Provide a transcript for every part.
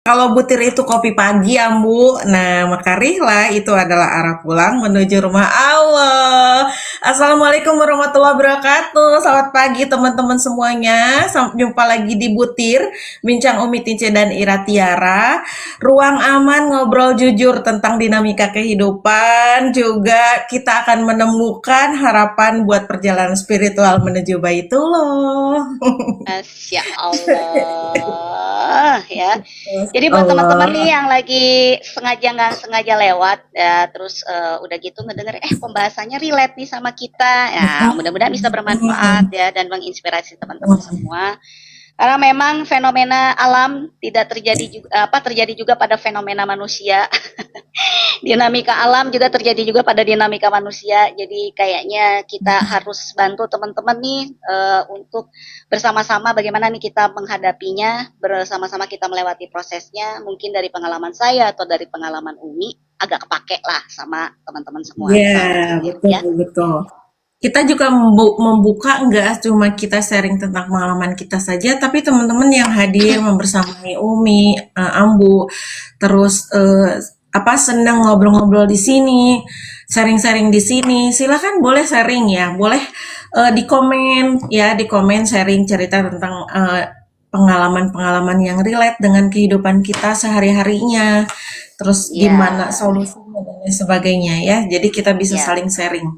Kalau butir itu kopi pagi, Ambu. Nah, makarihlah itu adalah arah pulang menuju rumah Allah. Assalamualaikum warahmatullahi wabarakatuh. Selamat pagi teman-teman semuanya. Sampai jumpa lagi di Butir, Bincang Umi Tince dan Ira Tiara. Ruang aman ngobrol jujur tentang dinamika kehidupan. Juga kita akan menemukan harapan buat perjalanan spiritual menuju Baitullah. Masya Allah ya. Jadi buat teman-teman nih Allah. yang lagi sengaja nggak sengaja lewat ya, terus udah gitu ngedenger pembahasannya relate nih sama kita ya, mudah-mudahan bisa bermanfaat ya dan menginspirasi teman-teman semua. Karena memang fenomena alam tidak terjadi juga terjadi juga pada fenomena manusia. Dinamika alam juga terjadi juga pada dinamika manusia. Jadi kayaknya kita harus bantu teman-teman nih untuk bersama-sama bagaimana nih kita menghadapinya, bersama-sama kita melewati prosesnya. Mungkin dari pengalaman saya atau dari pengalaman Umi agak kepake lah sama teman-teman semua Ya, misalnya betul ya. betul. Kita juga membuka nggak cuma kita sharing tentang pengalaman kita saja, tapi teman-teman yang hadir membersamai Umi, Ambu, terus senang ngobrol-ngobrol di sini, sharing-sharing di sini. Silakan boleh sharing ya, boleh di komen ya, di komen sharing cerita tentang pengalaman-pengalaman yang relate dengan kehidupan kita sehari-harinya. Terus gimana Ya, solusinya dan lain sebagainya ya. Jadi kita bisa ya, saling sharing.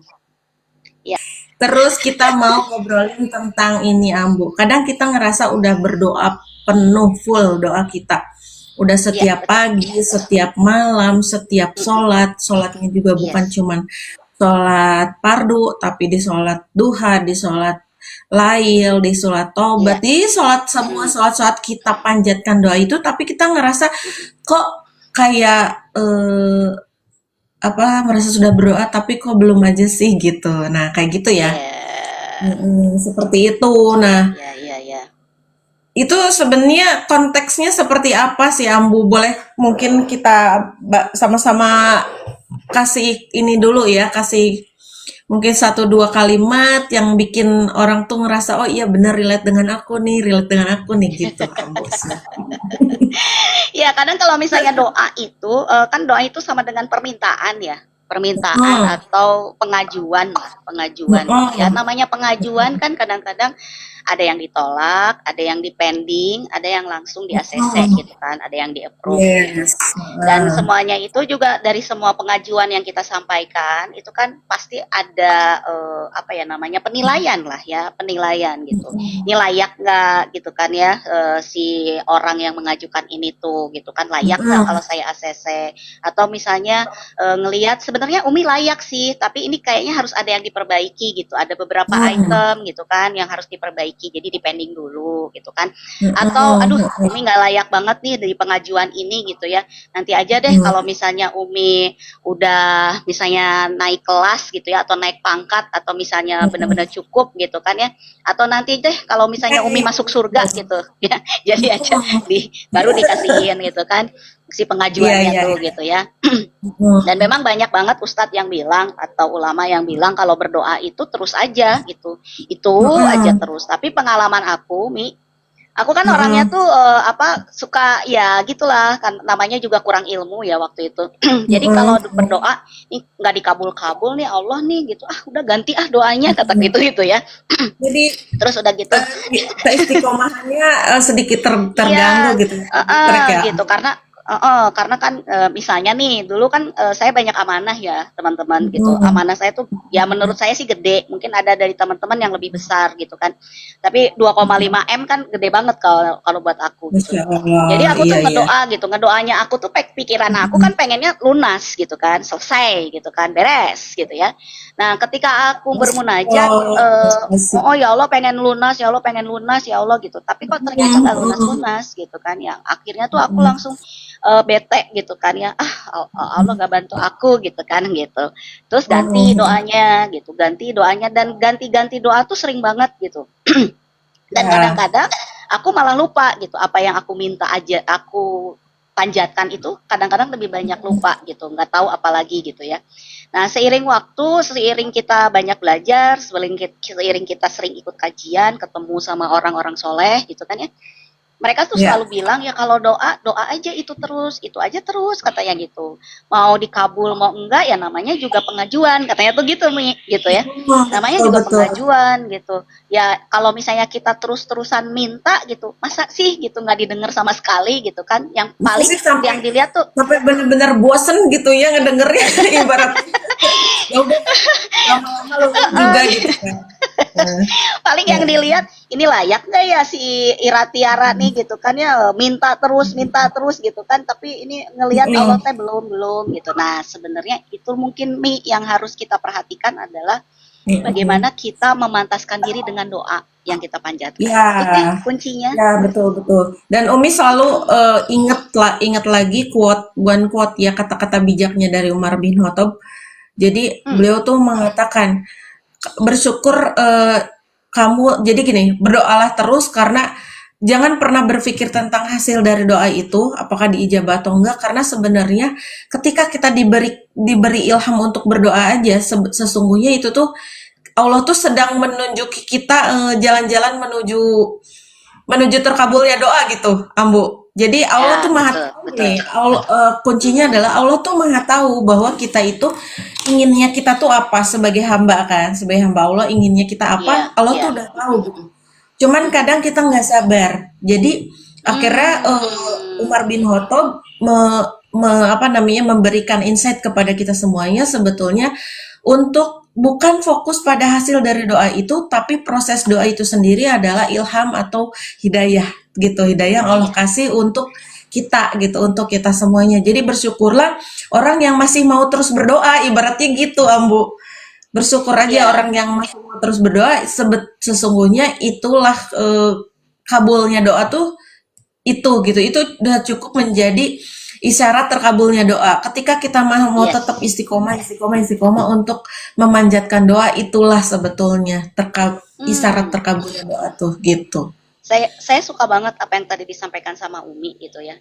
ya, Terus kita mau ngobrolin tentang ini Ambu. Kadang kita ngerasa udah berdoa penuh full doa kita. Udah ya, setiap betul. pagi, setiap malam, setiap Mm-mm. sholat. Sholatnya juga bukan Yes. cuman sholat fardu, tapi di sholat duha, di sholat lail, di sholat tobat, Ya. di sholat semua Mm-mm. sholat-sholat kita panjatkan doa itu. Tapi kita ngerasa Mm-mm. kok kayak merasa sudah berdoa tapi kok belum aja sih gitu. Nah, kayak gitu ya. Ya. Seperti itu. Nah, Ya, ya, ya. itu sebenarnya konteksnya seperti apa sih Ambu? Boleh mungkin kita sama-sama kasih ini dulu ya, kasih mungkin satu dua kalimat yang bikin orang tuh ngerasa oh iya benar relate dengan aku nih, relate dengan aku nih gitu Ambu. Ya, kadang kalau misalnya doa itu, kan doa itu sama dengan permintaan ya. Permintaan Heeh. atau pengajuan lah, pengajuan gitu ya. Heeh. Namanya pengajuan kan kadang-kadang ada yang ditolak, ada yang dipending, ada yang langsung di ACC Heeh. gitu kan, ada yang di approve gitu. Yes. Dan Heeh. semuanya itu juga dari semua pengajuan yang kita sampaikan itu kan pasti ada apa ya namanya penilaian lah ya, penilaian gitu. Ini layak nggak gitu kan ya, si orang yang mengajukan ini tuh gitu kan, layak nggak Heeh. kalau saya ACC, atau misalnya ngelihat sebenarnya Umi layak sih tapi ini kayaknya harus ada yang diperbaiki gitu, ada beberapa Heeh. item gitu kan yang harus diperbaiki, jadi dipending dulu gitu kan. Atau Heeh. aduh Heeh. Umi nggak layak banget nih dari pengajuan ini gitu ya, nanti aja deh kalau misalnya Umi udah misalnya naik kelas gitu ya, atau naik pangkat, atau misalnya benar-benar cukup gitu kan ya, atau nanti deh kalau misalnya Umi masuk surga gitu ya, jadi aja baru dikasihin gitu kan si Iya, pengajuannya iya, tuh iya. gitu ya. Dan Mhm. memang banyak banget ustadz yang bilang atau ulama yang bilang kalau berdoa itu terus aja gitu, itu aja Mhm. terus. Tapi pengalaman aku Mi, aku kan orangnya Mhm. tuh suka ya gitulah kan, namanya juga kurang ilmu ya waktu itu. Jadi kalau Mhm. berdoa nih nggak dikabul-kabul nih Allah nih gitu, ah udah ganti ah doanya kata gitu ya. Jadi, Terus udah gitu, keistiqomahannya, sedikit terganggu iya, gitu ya, trek ya? gitu karena kan misalnya nih dulu kan saya banyak amanah ya teman-teman gitu. Mhm. Amanah saya tuh ya menurut saya sih gede. Mungkin ada dari teman-teman yang lebih besar gitu kan. Tapi 2,5 M kan gede banget kalau kalau buat aku gitu. Masya Allah, Jadi aku iya tuh iya. ngedoa gitu, ngedoanya aku tuh pikiran aku kan pengennya lunas gitu kan, selesai gitu kan, beres gitu ya. Nah, ketika aku Masya bermunajat, Allah, asik. oh ya Allah pengen lunas, ya Allah pengen lunas, ya Allah gitu. Tapi kok ternyata Mhm. nggak Mhm. lunas-lunas gitu kan. Yang akhirnya tuh aku langsung bete gitu kan ya. Ah, Allah nggak bantu aku gitu kan gitu. Terus ganti Mhm. doanya gitu, ganti doanya dan ganti-ganti doa tuh sering banget gitu. Dan Ya. kadang-kadang aku malah lupa gitu apa yang aku minta aja aku panjatkan itu kadang-kadang lebih banyak lupa gitu, nggak tahu apalagi gitu ya. Nah, seiring waktu, seiring kita banyak belajar, seiring kita sering ikut kajian, ketemu sama orang-orang soleh gitu kan ya, Mereka tuh Ya. selalu bilang ya kalau doa, doa aja itu aja terus katanya gitu. Mau dikabul mau enggak ya namanya juga pengajuan katanya tuh gitu Mi, gitu ya. Namanya Betul juga betul. pengajuan gitu. Ya kalau misalnya kita terus-terusan minta gitu, masa sih gitu nggak didengar sama sekali gitu kan? Yang Masa paling sih sampai yang dilihat tuh sampai benar-benar bosen gitu ya ngedengernya ibaratnya. Ya udah lama-lama lulus juga gitu kan. Nah, paling yang heeh. dilihat ini layak nggak ya si Ira Tiara nih gitu kan ya minta terus gitu kan tapi ini ngelihat Allah Mhm, teh belum gitu. Nah sebenarnya itu mungkin Mi yang harus kita perhatikan adalah mhm. bagaimana kita memantaskan diri dengan doa yang kita panjatkan Ya, itu sih kuncinya. ya betul betul. Dan Umi selalu ingat lagi quote ya kata-kata bijaknya dari Umar bin Khattab. Jadi Hmm, beliau tuh mengatakan bersyukur kamu jadi gini, berdoalah terus karena jangan pernah berpikir tentang hasil dari doa itu apakah diijabah atau enggak karena sebenarnya ketika kita diberi ilham untuk berdoa aja sesungguhnya itu tuh Allah tuh sedang menunjuki kita jalan-jalan menuju menuju terkabulnya doa gitu, Ambu. Jadi Allah ya tuh maha betul tahu betul. nih, Allah, kuncinya adalah Allah tuh maha tahu bahwa kita itu inginnya kita tuh apa sebagai hamba kan, sebagai hamba Allah inginnya kita Iya apa, Allah iya. tuh udah tahu gitu. Cuman kadang kita nggak sabar. Jadi akhirnya Hmm, Umar bin Khattab apa namanya memberikan insight kepada kita semuanya sebetulnya untuk bukan fokus pada hasil dari doa itu, tapi proses doa itu sendiri adalah ilham atau hidayah gitu, hidayah yang Allah iya kasih untuk kita gitu, untuk kita semuanya. Jadi bersyukurlah orang yang masih mau terus berdoa, ibaratnya gitu, Ambu. Bersyukur aja iya orang yang masih mau terus berdoa, sesungguhnya itulah kabulnya doa tuh itu gitu. Itu udah cukup menjadi isyarat terkabulnya doa. Ketika kita mau tetap yes. istiqomah, istiqomah, istiqomah untuk memanjatkan doa, itulah sebetulnya isyarat Hmm. terkabulnya doa tuh gitu. Saya suka banget apa yang tadi disampaikan sama Umi gitu ya.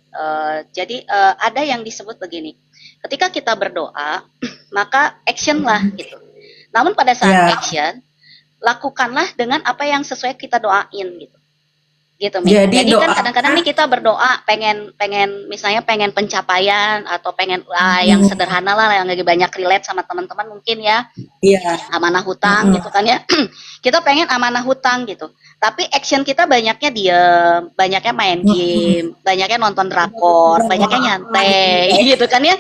Jadi ada yang disebut begini, ketika kita berdoa, maka action lah gitu. Namun pada saat Ya, action, lakukanlah dengan apa yang sesuai kita doain gitu. Gitu Mi. jadi Jadi kan kadang-kadang doakan. nih kita berdoa pengen pengen misalnya pengen pencapaian atau pengen yang Mm, sederhana lah yang lagi banyak relate sama teman-teman mungkin ya iya, amanah hutang mm-mm, gitu kan ya. Kita pengen amanah hutang gitu. Tapi action kita banyaknya diem, banyaknya main mm-mm. game, banyaknya nonton drakor, Udah mau banyaknya apa gitu nyantai ya. gitu kan ya.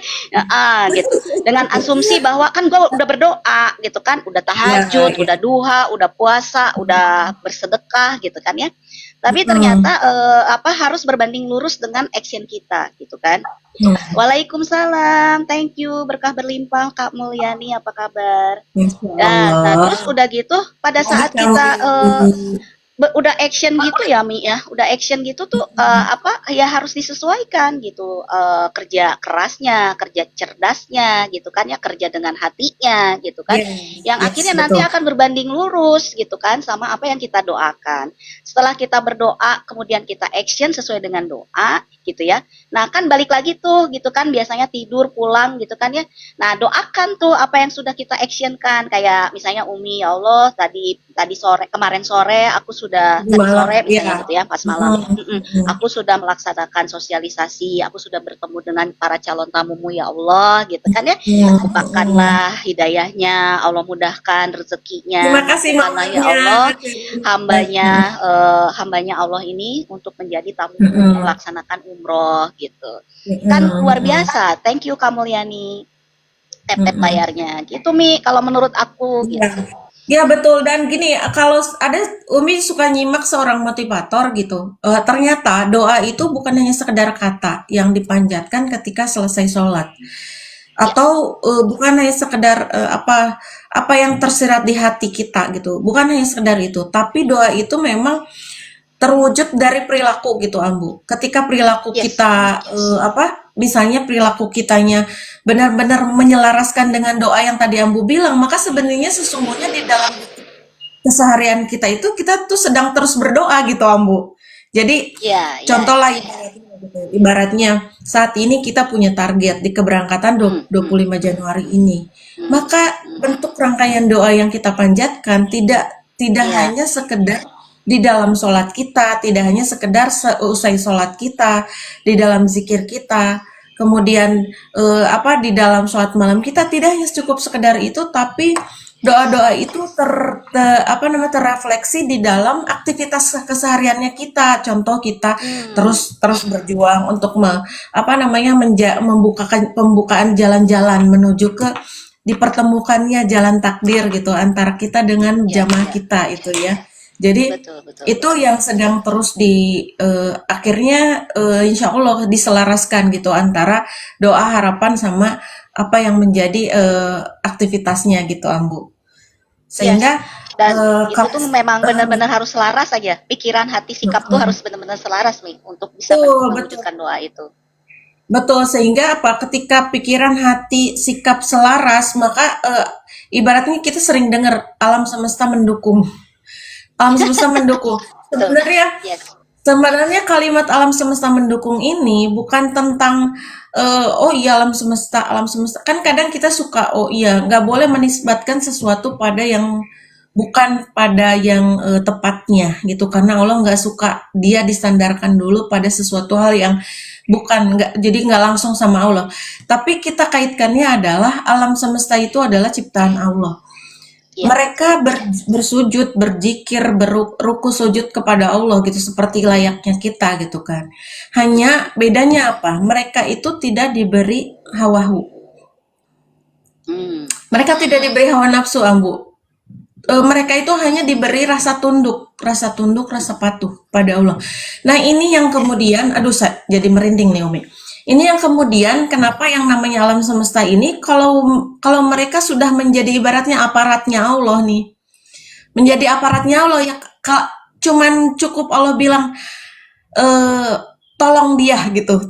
Gitu. Dengan asumsi bahwa kan gue udah berdoa gitu kan, udah Iya, tahajud, iya. udah duha, udah puasa, udah bersedekah gitu kan ya. Tapi ternyata Mm-mm. apa harus berbanding lurus dengan action kita gitu kan. Mm. Waalaikumsalam, thank you, berkah berlimpah Kak Mulyani, apa kabar? Insya Nah, Allah. terus udah gitu pada Baik saat kamu kita ini. udah action gitu ya Mi ya, udah action gitu tuh apa ya harus disesuaikan gitu kerja kerasnya, kerja cerdasnya gitu kan ya, kerja dengan hatinya gitu kan, Yes, yang yes, akhirnya nanti betul. akan berbanding lurus gitu kan sama apa yang kita doakan. Setelah kita berdoa, kemudian kita action sesuai dengan doa gitu ya. Nah kan balik lagi tuh gitu kan biasanya tidur pulang gitu kan ya. Nah, doakan tuh apa yang sudah kita actionkan. Kayak misalnya Umi, ya Allah, tadi tadi sore kemarin sore aku sudah Di tadi malam, sore ya. misalnya gitu ya, pas malam. Mm-mm, mm-mm. Aku sudah melaksanakan sosialisasi, aku sudah bertemu dengan para calon tamumu ya Allah, gitu kan ya. Mm, mm. Bukakanlah hidayahnya, Allah mudahkan Terima rezekinya, kasih mampukanlah ya mamanya. Allah hambanya Mm-mm, hambanya Allah ini untuk menjadi tamumu mm-mm, melaksanakan umroh gitu. Kan luar mm-mm, biasa. Thank you Kamulyani tap-tap mm-mm. bayarnya gitu Mi kalau menurut aku Iya. gitu. Ya betul dan gini kalau ada Umi suka nyimak seorang motivator gitu. Ternyata doa itu bukan hanya sekedar kata yang dipanjatkan ketika selesai sholat atau Yes. bukan hanya sekedar apa yang tersirat di hati kita gitu. Bukan hanya sekedar itu, tapi doa itu memang terwujud dari perilaku gitu Ambu. Ketika perilaku Yes. kita misalnya perilaku kitanya benar-benar menyelaraskan dengan doa yang tadi Ambu bilang, maka sebenarnya sesungguhnya di dalam keseharian kita itu kita tuh sedang terus berdoa gitu Ambu. Jadi Ya, ya, contoh lah ya. ibaratnya, gitu. Ibaratnya saat ini kita punya target di keberangkatan Hmm, hmm, 25 Januari ini. hmm, Maka hmm. bentuk rangkaian doa yang kita panjatkan tidak tidak Ya, hanya sekedar di dalam sholat kita, tidak hanya sekedar usai sholat kita, di dalam zikir kita, kemudian di dalam sholat malam kita tidak hanya cukup sekedar itu, tapi doa-doa itu terrefleksi di dalam aktivitas kesehariannya kita. Contoh kita Hmm, terus terus berjuang untuk membukakan pembukaan jalan-jalan menuju ke dipertemukannya jalan takdir gitu antara kita dengan ya, jamaah ya, kita itu ya. Jadi betul, betul, itu betul. yang sedang terus akhirnya insya Allah diselaraskan gitu antara doa harapan sama apa yang menjadi aktivitasnya gitu Ambu. Yes, Sehingga dan itu kalau tuh memang benar-benar harus selaras aja. Pikiran, hati, sikap tuh harus benar-benar selaras nih untuk bisa betul betul mewujudkan doa itu. betul sehingga apa ketika pikiran hati sikap selaras maka ibaratnya kita sering dengar alam semesta mendukung. Alam semesta mendukung. Betul. Sebenarnya Yes. Sebenarnya kalimat alam semesta mendukung ini bukan tentang oh iya alam semesta kan kadang kita suka oh iya nggak boleh menisbatkan sesuatu pada yang bukan pada yang tepatnya gitu karena Allah nggak suka dia disandarkan dulu pada sesuatu hal yang bukan nggak jadi nggak langsung sama Allah tapi kita kaitkannya adalah alam semesta itu adalah ciptaan Allah Iya. mereka bersujud, berzikir, beruku sujud kepada Allah gitu seperti layaknya kita gitu kan. Hanya bedanya apa? Mereka itu tidak diberi hawahu. Hmm. Mereka tidak diberi hawa nafsu, Ambu. Mereka itu hanya diberi rasa tunduk, rasa patuh pada Allah. Nah, ini yang kemudian aduh jadi merinding nih Umi. Ini yang kemudian kenapa yang namanya alam semesta ini kalau kalau mereka sudah menjadi ibaratnya aparatnya Allah nih. Menjadi aparatnya Allah ya cuman cukup Allah bilang eh tolong dia gitu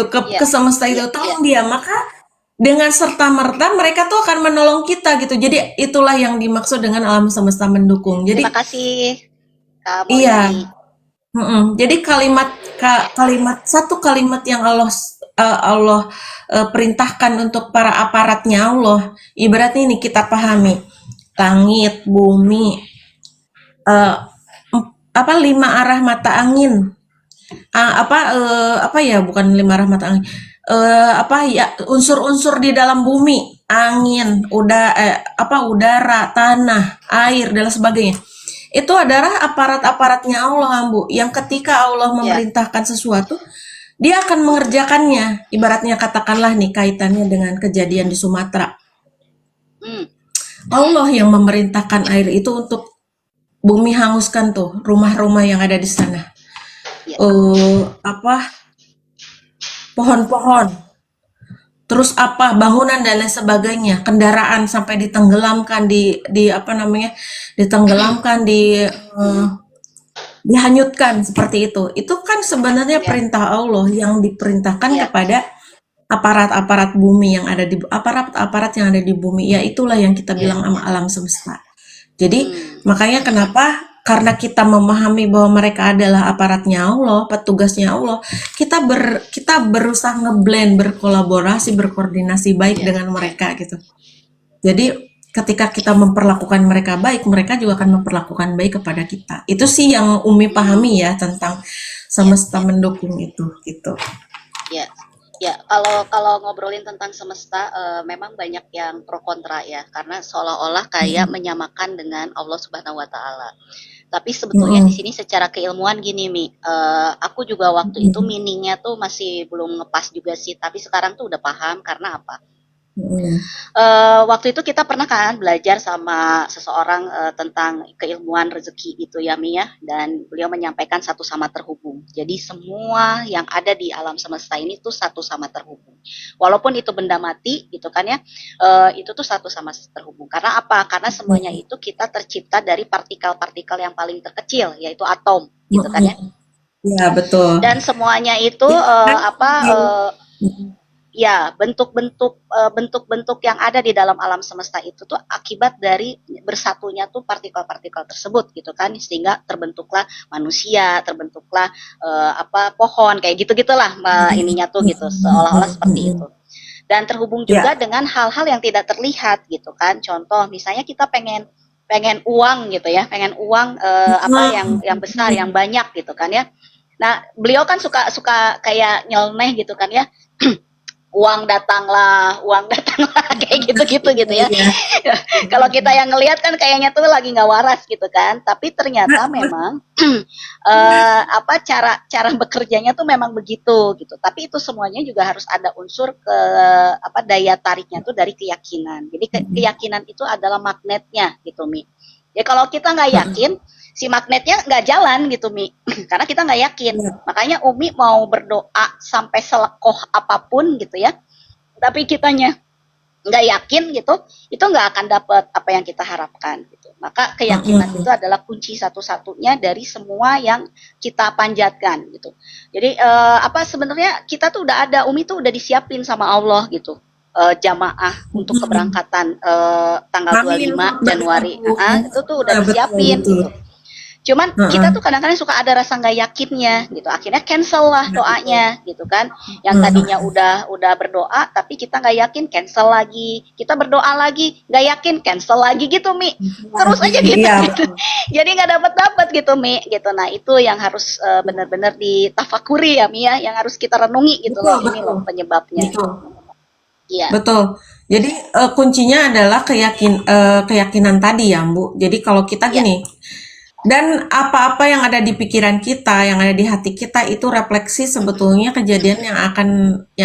Iya. ke semesta Iya, itu iya. tolong dia maka dengan serta merta mereka tuh akan menolong kita gitu jadi itulah yang dimaksud dengan alam semesta mendukung Terima jadi kasih Kak iya Mulyani. jadi satu kalimat yang Allah perintahkan untuk para aparatnya Allah ibaratnya ini kita pahami langit bumi eh, lima arah mata angin ya bukan lima arah mata angin unsur-unsur di dalam bumi angin udara tanah air dan sebagainya itu adalah aparat-aparatnya Allah Bu yang ketika Allah Ya. memerintahkan sesuatu dia akan mengerjakannya ibaratnya katakanlah nih kaitannya dengan kejadian di Sumatera Hmm. Allah yang memerintahkan air itu untuk bumi hanguskan tuh rumah-rumah yang ada di sana. Ya. Apa pohon-pohon, terus bangunan dan lain sebagainya, kendaraan sampai ditenggelamkan ditenggelamkan dihanyutkan seperti itu. Itu kan sebenarnya Ya. perintah Allah yang diperintahkan Ya. kepada aparat-aparat bumi yang ada di aparat-aparat yang ada di bumi. Ya itulah yang kita Ya. bilang sama alam semesta. Jadi Hmm. makanya kenapa karena kita memahami bahwa mereka adalah aparatnya Allah, petugasnya Allah, kita berusaha ngeblend, berkolaborasi, berkoordinasi baik Ya. dengan mereka gitu. Jadi ketika kita memperlakukan mereka baik, mereka juga akan memperlakukan baik kepada kita. Itu sih yang Umi pahami ya tentang semesta mendukung itu gitu. Ya. Ya, kalau ngobrolin tentang semesta, memang banyak yang pro kontra ya, karena seolah-olah kayak menyamakan dengan Allah Subhanahu wa Ta'ala. Tapi sebetulnya di Mm-mm. sini secara keilmuan gini Mi, aku juga waktu itu Mm-mm. meaningnya tuh masih belum ngepas juga sih, tapi sekarang tuh udah paham karena apa? Mm-mm. Waktu itu kita pernah kan belajar sama seseorang tentang keilmuan rezeki gitu ya Mia, dan beliau menyampaikan satu sama terhubung. Jadi semua yang ada di alam semesta ini tuh satu sama terhubung. Walaupun itu benda mati gitu kan ya, itu tuh satu sama terhubung. Karena apa? Karena semuanya itu kita tercipta dari partikel-partikel yang paling terkecil yaitu atom gitu kan ya. Mm-mm. Ya betul. Dan semuanya itu Ya, kan? ya bentuk-bentuk yang ada di dalam alam semesta itu tuh akibat dari bersatunya tuh partikel-partikel tersebut gitu kan sehingga terbentuklah manusia terbentuklah pohon kayak gitu gitulah ininya tuh gitu seolah-olah seperti itu dan terhubung juga Ya. dengan hal-hal yang tidak terlihat gitu kan contoh misalnya kita pengen pengen uang gitu ya, pengen uang apa yang besar, yang banyak gitu kan ya. Nah, beliau kan suka suka kayak nyeleneh gitu kan ya. Uang datanglah kayak gitu-gitu gitu ya. Iya. Kalau kita yang ngelihat kan kayaknya tuh lagi nggak waras gitu kan, tapi ternyata memang apa cara cara bekerjanya tuh memang begitu gitu. Tapi itu semuanya juga harus ada unsur ke apa daya tariknya tuh dari keyakinan. Jadi keyakinan itu adalah magnetnya gitu Mi. Ya kalau kita nggak yakin, si magnetnya nggak jalan gitu Mi, karena kita nggak yakin. Makanya Umi mau berdoa sampai selekoh apapun gitu ya, tapi kitanya nggak yakin gitu, itu nggak akan dapat apa yang kita harapkan gitu. Maka keyakinan itu adalah kunci satu-satunya dari semua yang kita panjatkan gitu. Jadi apa sebenarnya kita tuh udah ada, Umi tuh udah disiapin sama Allah gitu. Jamaah untuk keberangkatan tanggal Amin. 25 Januari. Itu tuh udah Betul, disiapin betul. gitu. Cuman kita tuh kadang-kadang suka ada rasa nggak yakinnya gitu. Akhirnya cancel lah doanya gitu kan. Yang tadinya udah berdoa tapi kita nggak yakin, cancel lagi. Kita berdoa lagi nggak yakin, cancel lagi gitu Mi. Terus aja gitu. Iya, Gitu. Jadi nggak dapat gitu Mi gitu. Nah itu yang harus benar-benar ditafakuri ya Mi ya. Yang harus kita renungi gitu betul, loh. Ini betul, loh penyebabnya. betul, Iya, betul. Jadi kuncinya adalah keyakinan tadi ya, Bu. Jadi kalau kita iya, gini, dan apa-apa yang ada di pikiran kita, yang ada di hati kita itu refleksi sebetulnya kejadian yang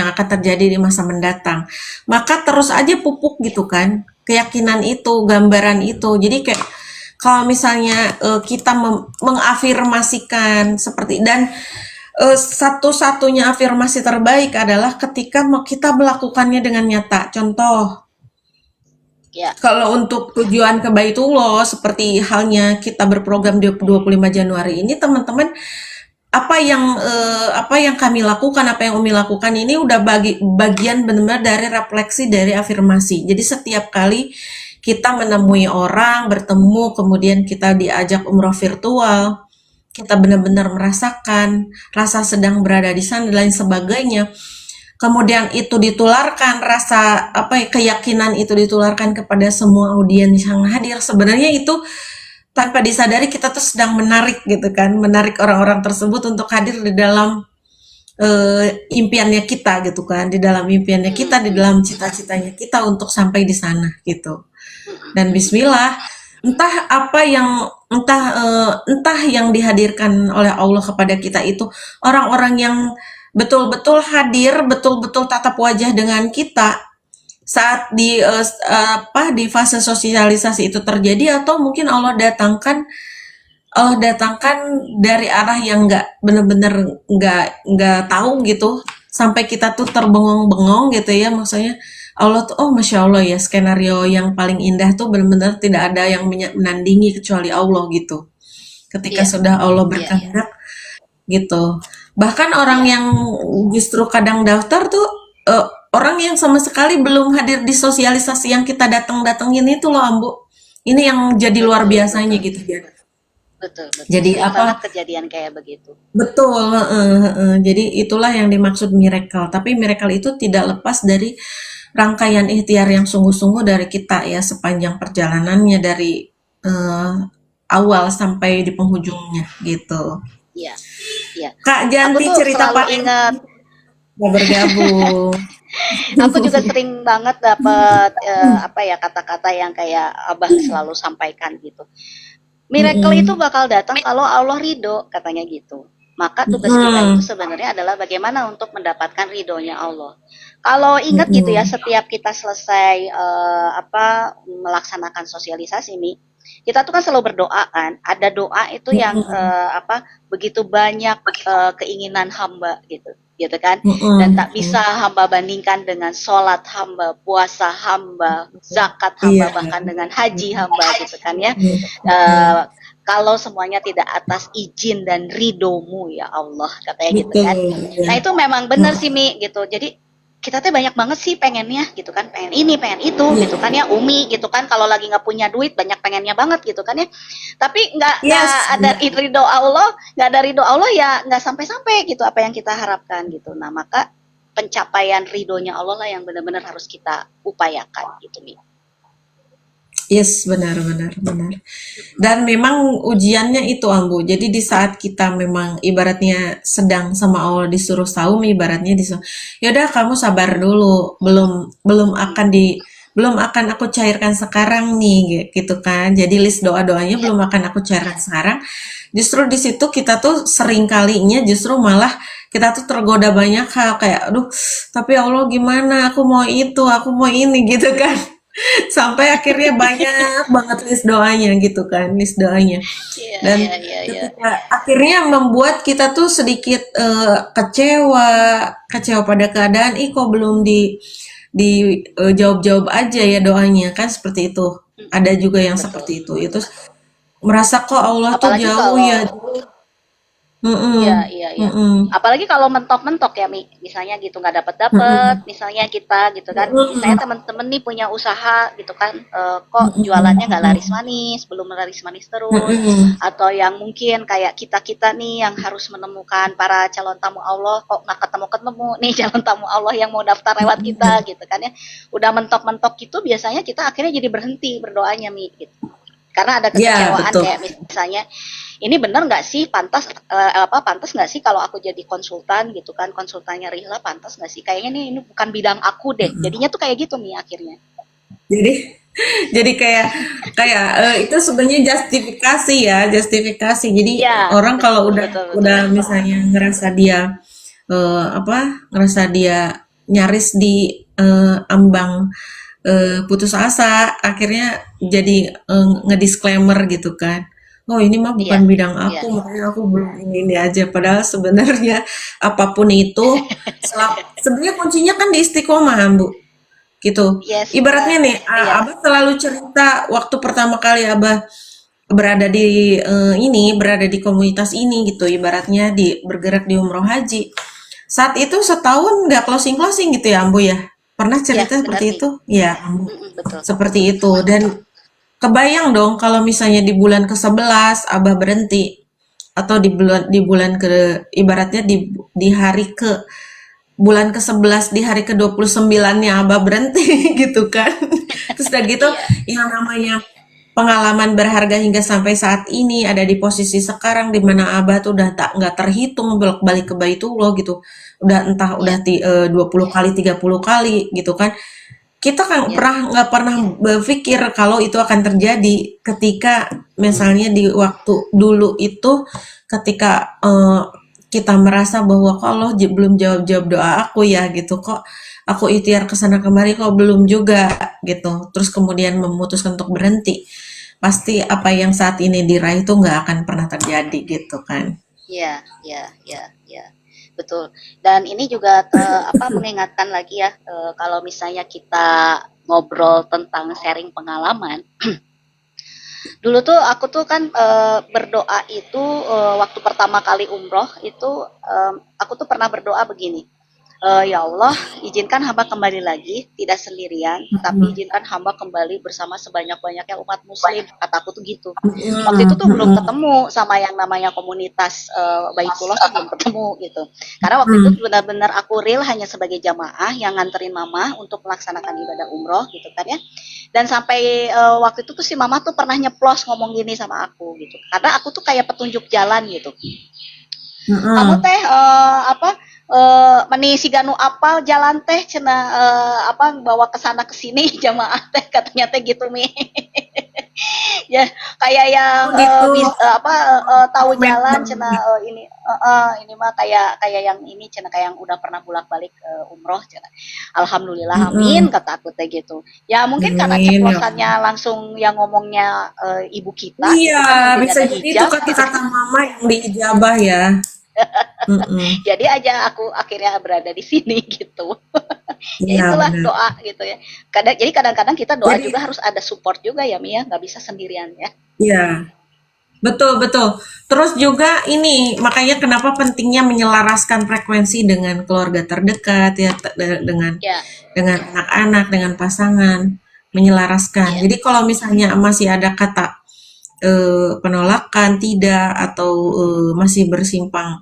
akan terjadi di masa mendatang. Maka terus aja pupuk gitu kan, keyakinan itu, gambaran itu. Jadi kayak kalau misalnya kita mengafirmasikan seperti dan satu-satunya afirmasi terbaik adalah ketika kita melakukannya dengan nyata. Contoh, iya, kalau untuk tujuan ke Baitullah, seperti halnya kita berprogram di 25 Januari ini, teman-teman, apa yang kami lakukan, apa yang Umi lakukan ini udah bagian benar-benar dari refleksi dari afirmasi. Jadi setiap kali kita menemui orang, bertemu, kemudian kita diajak umroh virtual, kita benar-benar merasakan rasa sedang berada di sana dan lain sebagainya. Kemudian itu ditularkan rasa keyakinan itu ditularkan kepada semua audiens yang hadir. Sebenarnya itu tanpa disadari kita tuh sedang menarik gitu kan, menarik orang-orang tersebut untuk hadir di dalam impiannya kita gitu kan, di dalam impiannya kita, di dalam cita-citanya kita untuk sampai di sana gitu. Dan Bismillah, entah yang dihadirkan oleh Allah kepada kita itu orang-orang yang betul-betul hadir, betul-betul tatap wajah dengan kita saat di fase sosialisasi itu terjadi, atau mungkin Allah datangkan dari arah yang nggak benar-benar nggak tahu gitu, sampai kita tuh terbengong-bengong gitu ya, maksudnya Allah tuh, oh masya Allah ya, skenario yang paling indah tuh benar-benar tidak ada yang menandingi kecuali Allah gitu. Ketika iya, sudah Allah iya, iya, berkehendak gitu. Bahkan orang iya. yang justru kadang daftar tuh orang yang sama sekali belum hadir di sosialisasi yang kita datang-datengin itu loh, Ambu. Ini yang jadi luar Betul, biasanya betul. gitu ya. Betul, betul. Jadi Sering banget apa? kejadian kayak begitu. Betul, heeh, heeh. Jadi itulah yang dimaksud miracle. Tapi miracle itu tidak lepas dari rangkaian ikhtiar yang sungguh-sungguh dari kita ya, sepanjang perjalanannya dari eh, awal sampai di penghujungnya gitu. Iya, iya. Kak Aku Janti tuh cerita selalu Pak Edi ingat, mau bergabung. aku juga sering banget dapat apa ya kata-kata yang kayak Abah selalu sampaikan gitu. Miracle itu Mm-mm. bakal datang kalau Allah ridho, katanya gitu. Maka tugas kita itu Mm-mm. sebenarnya adalah bagaimana untuk mendapatkan ridhonya Allah. Kalau ingat gitu ya, Mm-mm. setiap kita selesai apa melaksanakan sosialisasi nih, kita tuh kan selalu berdoa kan. Ada doa itu yang Mm-mm. apa begitu banyak keinginan hamba gitu, gitu kan. Dan tak bisa Mm-mm. hamba bandingkan dengan sholat hamba, puasa hamba, zakat hamba, Iya. bahkan dengan haji hamba gitu kan ya. Mm-mm. Eh, kalau semuanya tidak atas izin dan ridomu ya Allah katanya gitu Betul. kan. Ya. Nah itu memang benar sih Mi gitu. Jadi kita tuh banyak banget sih pengennya gitu kan, pengen ini pengen itu gitu kan ya, Umi gitu kan, kalau lagi nggak punya duit banyak pengennya banget gitu kan ya, tapi nggak Yes. ada ridho Allah, nggak ada ridho Allah ya nggak sampai-sampai gitu apa yang kita harapkan gitu. Nah maka pencapaian ridhonya Allah lah yang benar-benar harus kita upayakan gitu Mi. Yes, benar, benar, benar. Dan memang ujiannya itu Ambu. Jadi di saat kita memang ibaratnya sedang sama Allah disuruh saum, ibaratnya disuruh, yaudah kamu sabar dulu, belum belum akan di belum akan aku cairkan sekarang nih, gitu kan. Jadi list doa-doanya Ya, belum akan aku cairkan sekarang. Justru di situ kita tuh sering kalinya justru malah kita tuh tergoda banyak hal kayak, aduh, tapi Allah gimana? Aku mau itu, aku mau ini, gitu kan. Sampai akhirnya banyak banget list doanya gitu kan, list doanya. iya, iya, Dan iya, iya. ketika akhirnya membuat kita tuh sedikit kecewa, kecewa pada keadaan, ih kok belum jawab-jawab aja ya doanya kan seperti itu. Ada juga yang Betul. seperti itu. Itu merasa kok Allah tuh Apalagi jauh ya. kalau Mm-mm, iya, iya, iya. mm-mm, Apalagi kalau mentok-mentok ya, Mi. Misalnya gitu nggak dapat-dapat, mm-mm, misalnya kita gitu kan. Misalnya mm-mm, teman-teman nih punya usaha gitu kan, kok jualannya nggak laris mm-mm, manis, belum laris manis terus, mm-mm, atau yang mungkin kayak kita-kita nih yang harus menemukan para calon tamu Allah, kok nggak ketemu-ketemu nih calon tamu Allah yang mau daftar lewat kita gitu kan ya. Udah mentok-mentok gitu biasanya kita akhirnya jadi berhenti berdoanya, Mi. Gitu. Karena ada ya kekecewaan betul. kayak misalnya ini benar nggak sih pantas pantas nggak sih kalau aku jadi konsultan gitu kan konsultannya Rihla pantas nggak sih kayaknya ini bukan bidang aku deh jadinya tuh kayak gitu nih akhirnya Jadi jadi kayak itu sebenarnya justifikasi ya, justifikasi. Jadi ya orang kalau betul betul udah misalnya ngerasa dia ngerasa dia nyaris di ambang putus asa, akhirnya jadi ngedisclaimer gitu kan. Oh ini mah iya bukan bidang iya aku, makanya aku belum ini aja. Padahal sebenarnya apapun itu, sebenarnya kuncinya kan di istiqomah, Bu gitu. yes Ibaratnya nih, iya Abah selalu cerita waktu pertama kali Abah berada di komunitas ini gitu, ibaratnya bergerak di umroh haji. Saat itu setahun nggak closing closing gitu ya, Ambu ya. Pernah iya cerita benar seperti Mi itu? Ya, Ambu. betul Seperti itu. Dan kebayang dong kalau misalnya di bulan ke-11 Abah berhenti atau di bulan ke ibaratnya di hari ke bulan ke-11 di hari ke-29-nya Abah berhenti gitu kan. Terus udah gitu iya yang namanya pengalaman berharga hingga sampai saat ini ada di posisi sekarang di mana Abah tuh udah tak nggak terhitung bolak-balik ke Baitullah gitu. Udah entah iya 20 kali 30 kali gitu kan. Kita kan iya nggak pernah berpikir kalau itu akan terjadi ketika misalnya di waktu dulu itu ketika kita merasa bahwa kok Allah belum jawab-jawab doa aku ya gitu kok aku ikhtiar ke sana kemari kok belum juga gitu terus kemudian memutuskan untuk berhenti pasti apa yang saat ini diraih itu nggak akan pernah terjadi gitu kan. iya iya iya iya betul dan ini juga apa mengingatkan lagi ya kalau misalnya kita ngobrol tentang sharing pengalaman. Dulu tuh aku tuh kan berdoa itu waktu pertama kali umroh itu aku tuh pernah berdoa begini. Ya Allah, izinkan hamba kembali lagi, tidak sendirian, tapi izinkan hamba kembali bersama sebanyak-banyaknya umat muslim. Kataku tuh gitu. Waktu itu tuh belum ketemu sama yang namanya komunitas Baitullah tuh belum ketemu gitu. Karena waktu itu benar-benar aku real hanya sebagai jamaah yang nganterin mama untuk melaksanakan ibadah umroh gitu kan ya. Dan sampai waktu itu tuh si mama tuh pernah nyeplos ngomong gini sama aku gitu. Karena aku tuh kayak petunjuk jalan gitu. Kamu teh apa meni siganu apal jalan teh cina apa bawa ke sana ke sini jamaah teh katanya teh gitu Mi. Ya kayak yang Oh gitu. apa tahu jalan Komitmen. cina ini mah kayak yang ini cina kayak yang udah pernah bolak-balik umroh cina. Alhamdulillah amin Mm-mm. kata aku teh gitu. Ya mungkin karena Amin ya ceplosannya Allah. langsung yang ngomongnya ibu kita Iya, gitu kan yang bisa jadi ada jadi itu hijab gitu. kata-kata mama yang diijabah ya. Mm-mm. Jadi aja aku akhirnya berada di sini gitu. Ya Iya itulah benar. doa gitu ya. Jadi kadang-kadang kita doa Jadi, juga harus ada support juga ya Mia, nggak bisa sendirian ya. ya betul betul. Terus juga ini makanya kenapa pentingnya menyelaraskan frekuensi dengan keluarga terdekat ya, Ya, dengan anak-anak, dengan pasangan, menyelaraskan. iya, Jadi kalau misalnya masih ada kata penolakan tidak atau masih bersimpangan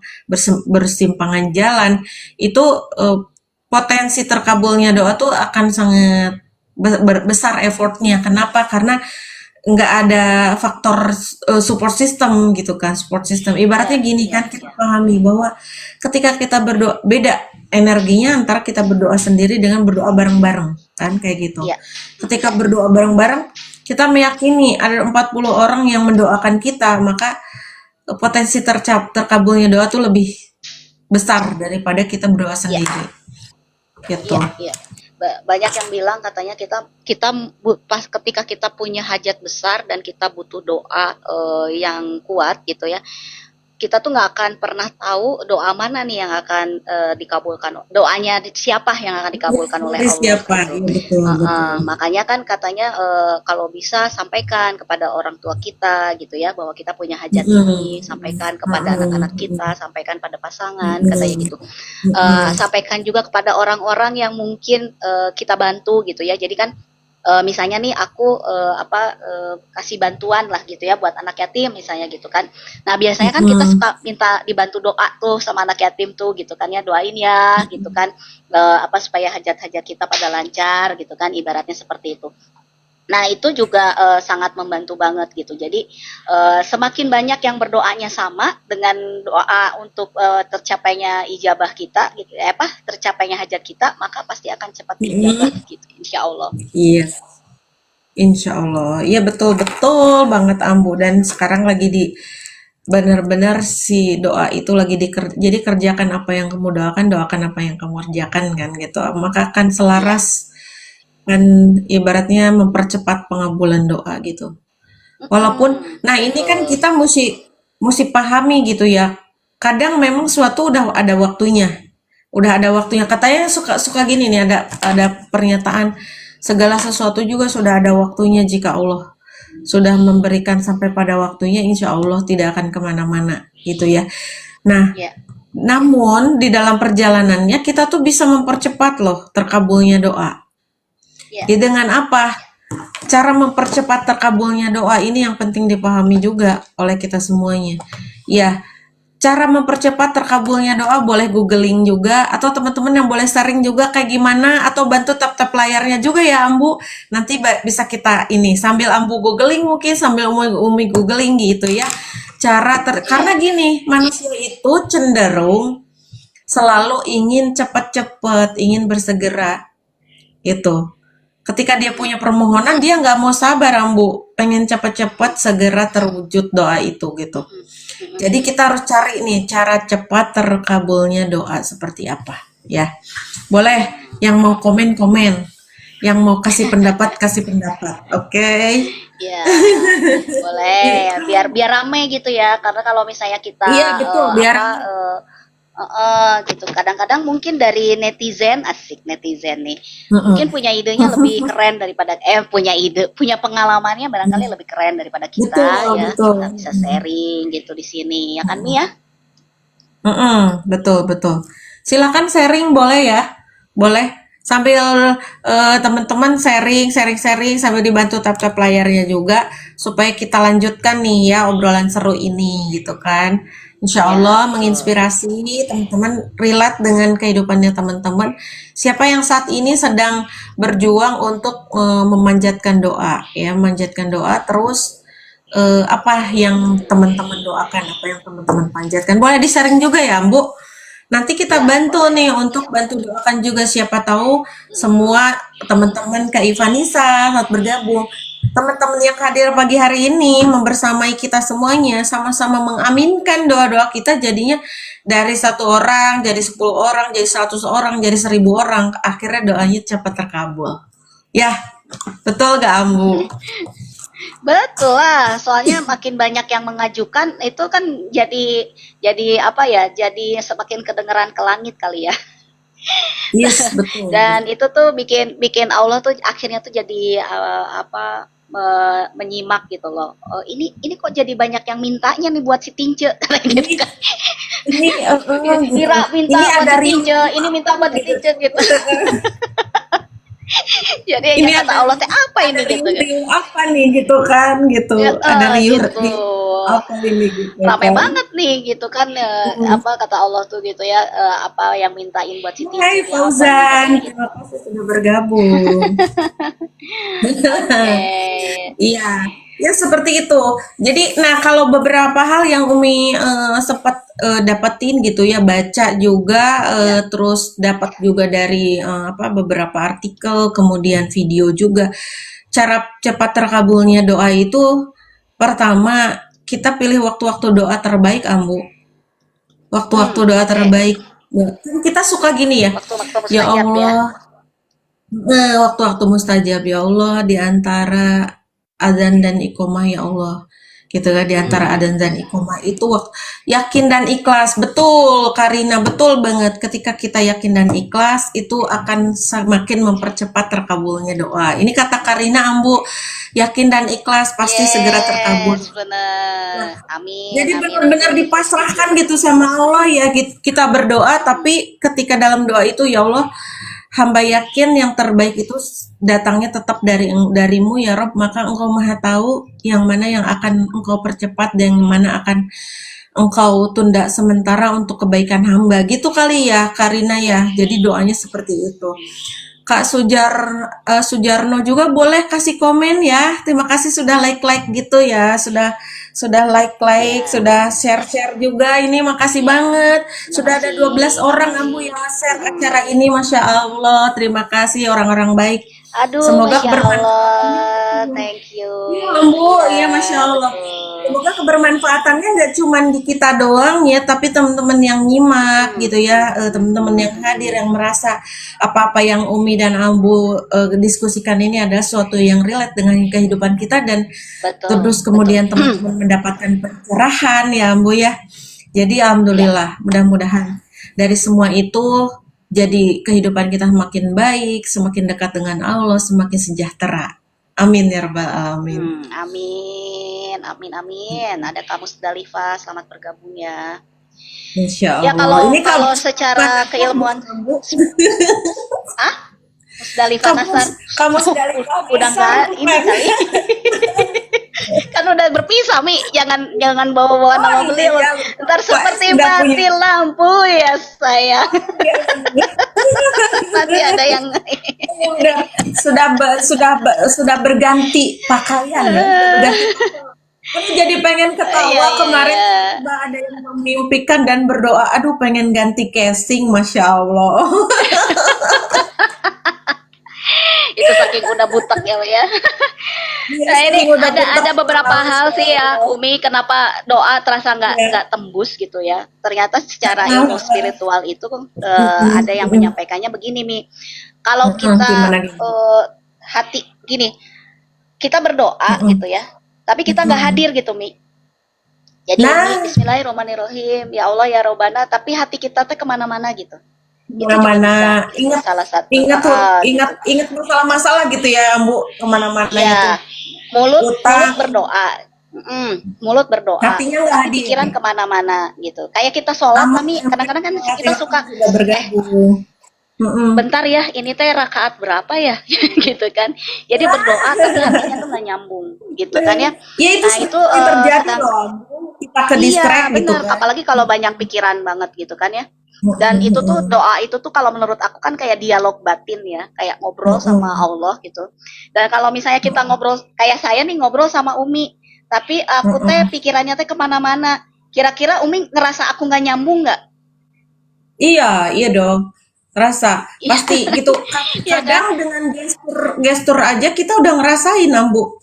jalan itu potensi terkabulnya doa tuh akan sangat besar effortnya. Kenapa? Karena nggak ada faktor support system gitu kan, support system. Ya, Ibaratnya gini ya, kan, kita ya, pahami bahwa ketika kita berdoa, beda energinya antara kita berdoa sendiri dengan berdoa bareng-bareng kan, kayak gitu. ya. Ketika berdoa bareng-bareng, kita meyakini ada 40 orang yang mendoakan kita, maka potensi terkabulnya doa tuh lebih besar daripada kita berdoa Ya, sendiri gitu. iya, iya. Banyak yang bilang katanya kita kita pas ketika kita punya hajat besar dan kita butuh doa yang kuat gitu ya, kita tuh nggak akan pernah tahu doa mana nih yang akan dikabulkan, doanya siapa yang akan Ya, dikabulkan oleh dari Allah siapa? gitu. Ya, betul, betul. Makanya kan katanya kalau bisa sampaikan kepada orang tua kita gitu ya, bahwa kita punya hajat ini, Mm-mm. sampaikan kepada anak-anak Mm-mm. kita, sampaikan pada pasangan katanya Mm-mm. gitu. Mm-mm. Sampaikan juga kepada orang-orang yang mungkin kita bantu gitu ya. Jadi kan misalnya nih aku kasih bantuan lah gitu ya buat anak yatim misalnya gitu kan. Nah, biasanya kan kita Mm-mm. suka minta dibantu doa tuh sama anak yatim tuh gitu kan ya, doain ya gitu kan. Supaya hajat-hajat kita pada lancar gitu kan, ibaratnya seperti itu. Nah, itu juga sangat membantu banget gitu. Jadi semakin banyak yang berdoanya sama dengan doa untuk tercapainya ijabah kita gitu, tercapainya hajat kita, maka pasti akan cepat diijabah Mm-mm. gitu, insya Allah. Iya, insya Allah. Iya, betul-betul banget Ambu. Dan sekarang lagi di benar-benar si doa itu lagi jadi kerjakan apa yang kamu doakan, doakan apa yang kamu kerjakan kan gitu. Maka akan Iya. selaras, kan, ibaratnya mempercepat pengabulan doa gitu. Walaupun, nah ini kan Betul. kita mesti mesti pahami gitu ya. Kadang memang suatu udah ada waktunya. Udah ada waktunya. Katanya suka suka gini nih, ada pernyataan segala sesuatu juga sudah ada waktunya. Jika Allah sudah memberikan sampai pada waktunya, insya Allah tidak akan kemana-mana gitu ya. Nah, Ya, namun di dalam perjalanannya kita tuh bisa mempercepat loh terkabulnya doa. ya, Ya dengan apa? Cara mempercepat terkabulnya doa ini yang penting dipahami juga oleh kita semuanya. Ya, cara mempercepat terkabulnya doa boleh googling juga, atau teman-teman yang boleh sharing juga kayak gimana, atau bantu tap-tap layarnya juga ya Ambu. Nanti bisa kita ini sambil Ambu googling, mungkin sambil Umi googling gitu ya. iya, Karena gini, manusia itu cenderung selalu ingin cepat-cepat, ingin bersegera gitu. Ketika dia punya permohonan, dia nggak mau sabar, Ambu. Pengen cepet-cepet segera terwujud doa itu gitu. Jadi kita harus cari nih cara cepat terkabulnya doa seperti apa, ya. Boleh yang mau komen-komen, yang mau kasih pendapat kasih pendapat. Oke. ya, boleh. Biar biar rame gitu ya. Karena kalau misalnya kita Iya betul, biar gitu. Kadang-kadang mungkin dari netizen, asik netizen nih, mungkin mm-mm. punya idenya lebih keren daripada punya ide, punya pengalamannya barangkali lebih keren daripada kita Betul, ya. betul. Kita bisa sharing gitu di sini, ya kan Mi ya? Mm-mm, betul, betul. Silakan sharing boleh ya, boleh. Sambil teman-teman sharing sambil dibantu tap-tap layarnya juga supaya kita lanjutkan nih ya obrolan seru ini gitu kan. Insya Ya, Allah betul. menginspirasi teman-teman relate dengan kehidupannya teman-teman. Siapa yang saat ini sedang berjuang untuk memanjatkan doa ya, memanjatkan doa terus apa yang teman-teman doakan, apa yang teman-teman panjatkan. Boleh di-sharing juga ya, Bu. Nanti kita Ya, bantu boleh. nih untuk bantu doakan juga siapa tahu semua teman-teman Kak Ivanisa saat bergabung. Teman-teman yang hadir pagi hari ini membersamai kita semuanya sama-sama mengaminkan doa-doa kita jadinya dari satu orang jadi 10 orang jadi 100 orang jadi 1000 orang akhirnya doanya cepat terkabul. Ya, betul gak Ambu? Betul lah, soalnya makin banyak yang mengajukan itu kan jadi apa ya? Jadi semakin kedengeran ke langit kali ya. Yes, betul. Dan itu tuh bikin bikin Allah tuh akhirnya tuh jadi menyimak gitu loh. Oh, ini kok jadi banyak yang mintanya nih buat si Tince kayak gitu Ini kan. ini gitu. Ira Ini minta buat ada si ring Tince, ini minta buat si gitu. Tince gitu. Jadi Ini yang kata Allah teh apa ada ini gitu kan. riuh-riuh apa nih gitu kan gitu. Ya, Ada riuh, gitu. riuh apa ini gitu Rame kan. banget nih gitu kan, Mm. apa kata Allah tuh gitu ya, apa yang mintain buat Siti Hai itu nih apa nih Fauzan, katanya gitu. terima kasih sudah bergabung. Oke. Iya, ya seperti itu. Jadi, nah kalau beberapa hal yang Umi sempat dapetin gitu ya, baca juga, Ya. terus dapat juga dari apa beberapa artikel, kemudian video juga. Cara cepat terkabulnya doa itu, pertama kita pilih waktu-waktu doa terbaik, Ambu. Waktu-waktu doa Oke. terbaik. Ya, kan kita suka gini ya, Waktu-waktu ya mustajab ya. Allah, waktu-waktu mustajab ya Allah di antara adzan dan iqomah ya Allah. Gitu kan di antara Mm-mm. adzan dan iqomah itu yakin dan ikhlas. Betul, Karina, betul banget. Ketika kita yakin dan ikhlas itu akan semakin mempercepat terkabulnya doa. Ini kata Karina Ambu, yakin dan ikhlas pasti segera terkabul. Yes, bener. Amin, Jadi amin, benar-benar amin. dipasrahkan gitu sama Allah ya kita berdoa tapi ketika dalam doa itu ya Allah hamba yakin yang terbaik itu datangnya tetap darimu ya Rob maka engkau maha tahu yang mana yang akan engkau percepat dan yang mana akan engkau tunda sementara untuk kebaikan hamba gitu kali ya Karina ya jadi doanya seperti itu. Kak Sujarno juga boleh kasih komen ya. Terima kasih sudah like-like gitu ya. Sudah like-like, Ya, sudah share-share juga. Ini makasih banget. terima Sudah ada 12 kasih, orang Ambu makasih. yang share Mm-mm. acara ini. Masya Allah. Terima kasih orang-orang baik. Aduh, Semoga Masya kebermanfaatannya. Allah. Thank you. Iya, Ambu, Iya, iya Masya Allah. betul. Semoga kebermanfaatannya nggak cuma di kita doang ya, tapi teman-teman yang nyimak Hmm, gitu ya, teman-teman yang hadir yang merasa apa-apa yang Umi dan Ambu diskusikan ini adalah sesuatu yang relate dengan kehidupan kita dan betul, terus betul. kemudian teman-teman mendapatkan pencerahan ya Ambu ya. Jadi Ya, alhamdulillah, mudah-mudahan dari semua itu jadi kehidupan kita semakin baik, semakin dekat dengan Allah, semakin sejahtera. Amin ya rabbal alamin. amin, amin, amin. Ada kamu Dalifa, selamat bergabung ya. Insya Ya Allah. Ini kalau kamu kalau secara keilmuan, Ambu. ah, Musdalifah Kamu Nasar, kamu sekali udah bisa nggak ini bukan? kali. Kan udah berpisah Mi, jangan jangan bawa-bawa Oh nama iya beliau. ya, Ntar Pak seperti sudah punya. mati lampu ya saya. Iya, iya. Nanti ada yang Udah sudah berganti pakaian ya, sudah berganti. Aku jadi pengen iya ketawa iya kemarin iya. tiba ada yang memimpikan dan berdoa, aduh pengen ganti casing, masya Allah. Itu saking udah butek ya, ya. Iya, Nah ini saking udah butek ada beberapa hal masya sih ya, Allah. Umi, kenapa doa terasa Iya. nggak tembus gitu ya. Ternyata secara Nah, ilmu spiritual itu ada yang mm-mm. menyampaikannya begini, Mi. Kalau kita Gimana gimana? hati gini, kita berdoa Mm-mm. gitu ya, tapi kita nggak Mm-mm. hadir gitu, Mi. Jadi Umi, Nah, Bismillahirrahmanirrahim, ya Allah ya Robbana, tapi hati kita teh kemana-mana gitu. Itu juga mana-mana bisa ingat salah satu, ingat tuh gitu. ingat masalah-masalah gitu ya Bu kemana-mana itu Ya, mulut utang berdoa. Mulut berdoa, hatinya nggak tapi hadir pikiran kemana-mana gitu. Kayak kita sholat, sama Mami, sampai kadang-kadang kan kita terima suka, kasih sudah bergabung. Mm-mm. bentar ya, ini teh rakaat berapa ya, gitu kan. Jadi berdoa, tapi hatinya tuh nggak nyambung, gitu kan ya. Ya itu Nah itu sering terjadi sedang, loh Bu. Kita ke iya distract gitu benar, kan. apalagi kalau banyak pikiran banget gitu kan ya. Dan itu tuh Mm-mm. doa itu tuh kalau menurut aku kan kayak dialog batin ya, kayak ngobrol sama Mm-mm. Allah gitu. Dan kalau misalnya kita ngobrol, kayak saya nih ngobrol sama Umi, tapi aku teh Mm-mm. pikirannya teh kemana-mana. Kira-kira Umi ngerasa aku nggak nyambung nggak? Iya iya dong rasa Iya, pasti gitu iya kan? kadang dengan gestur gestur aja kita udah ngerasain Ambu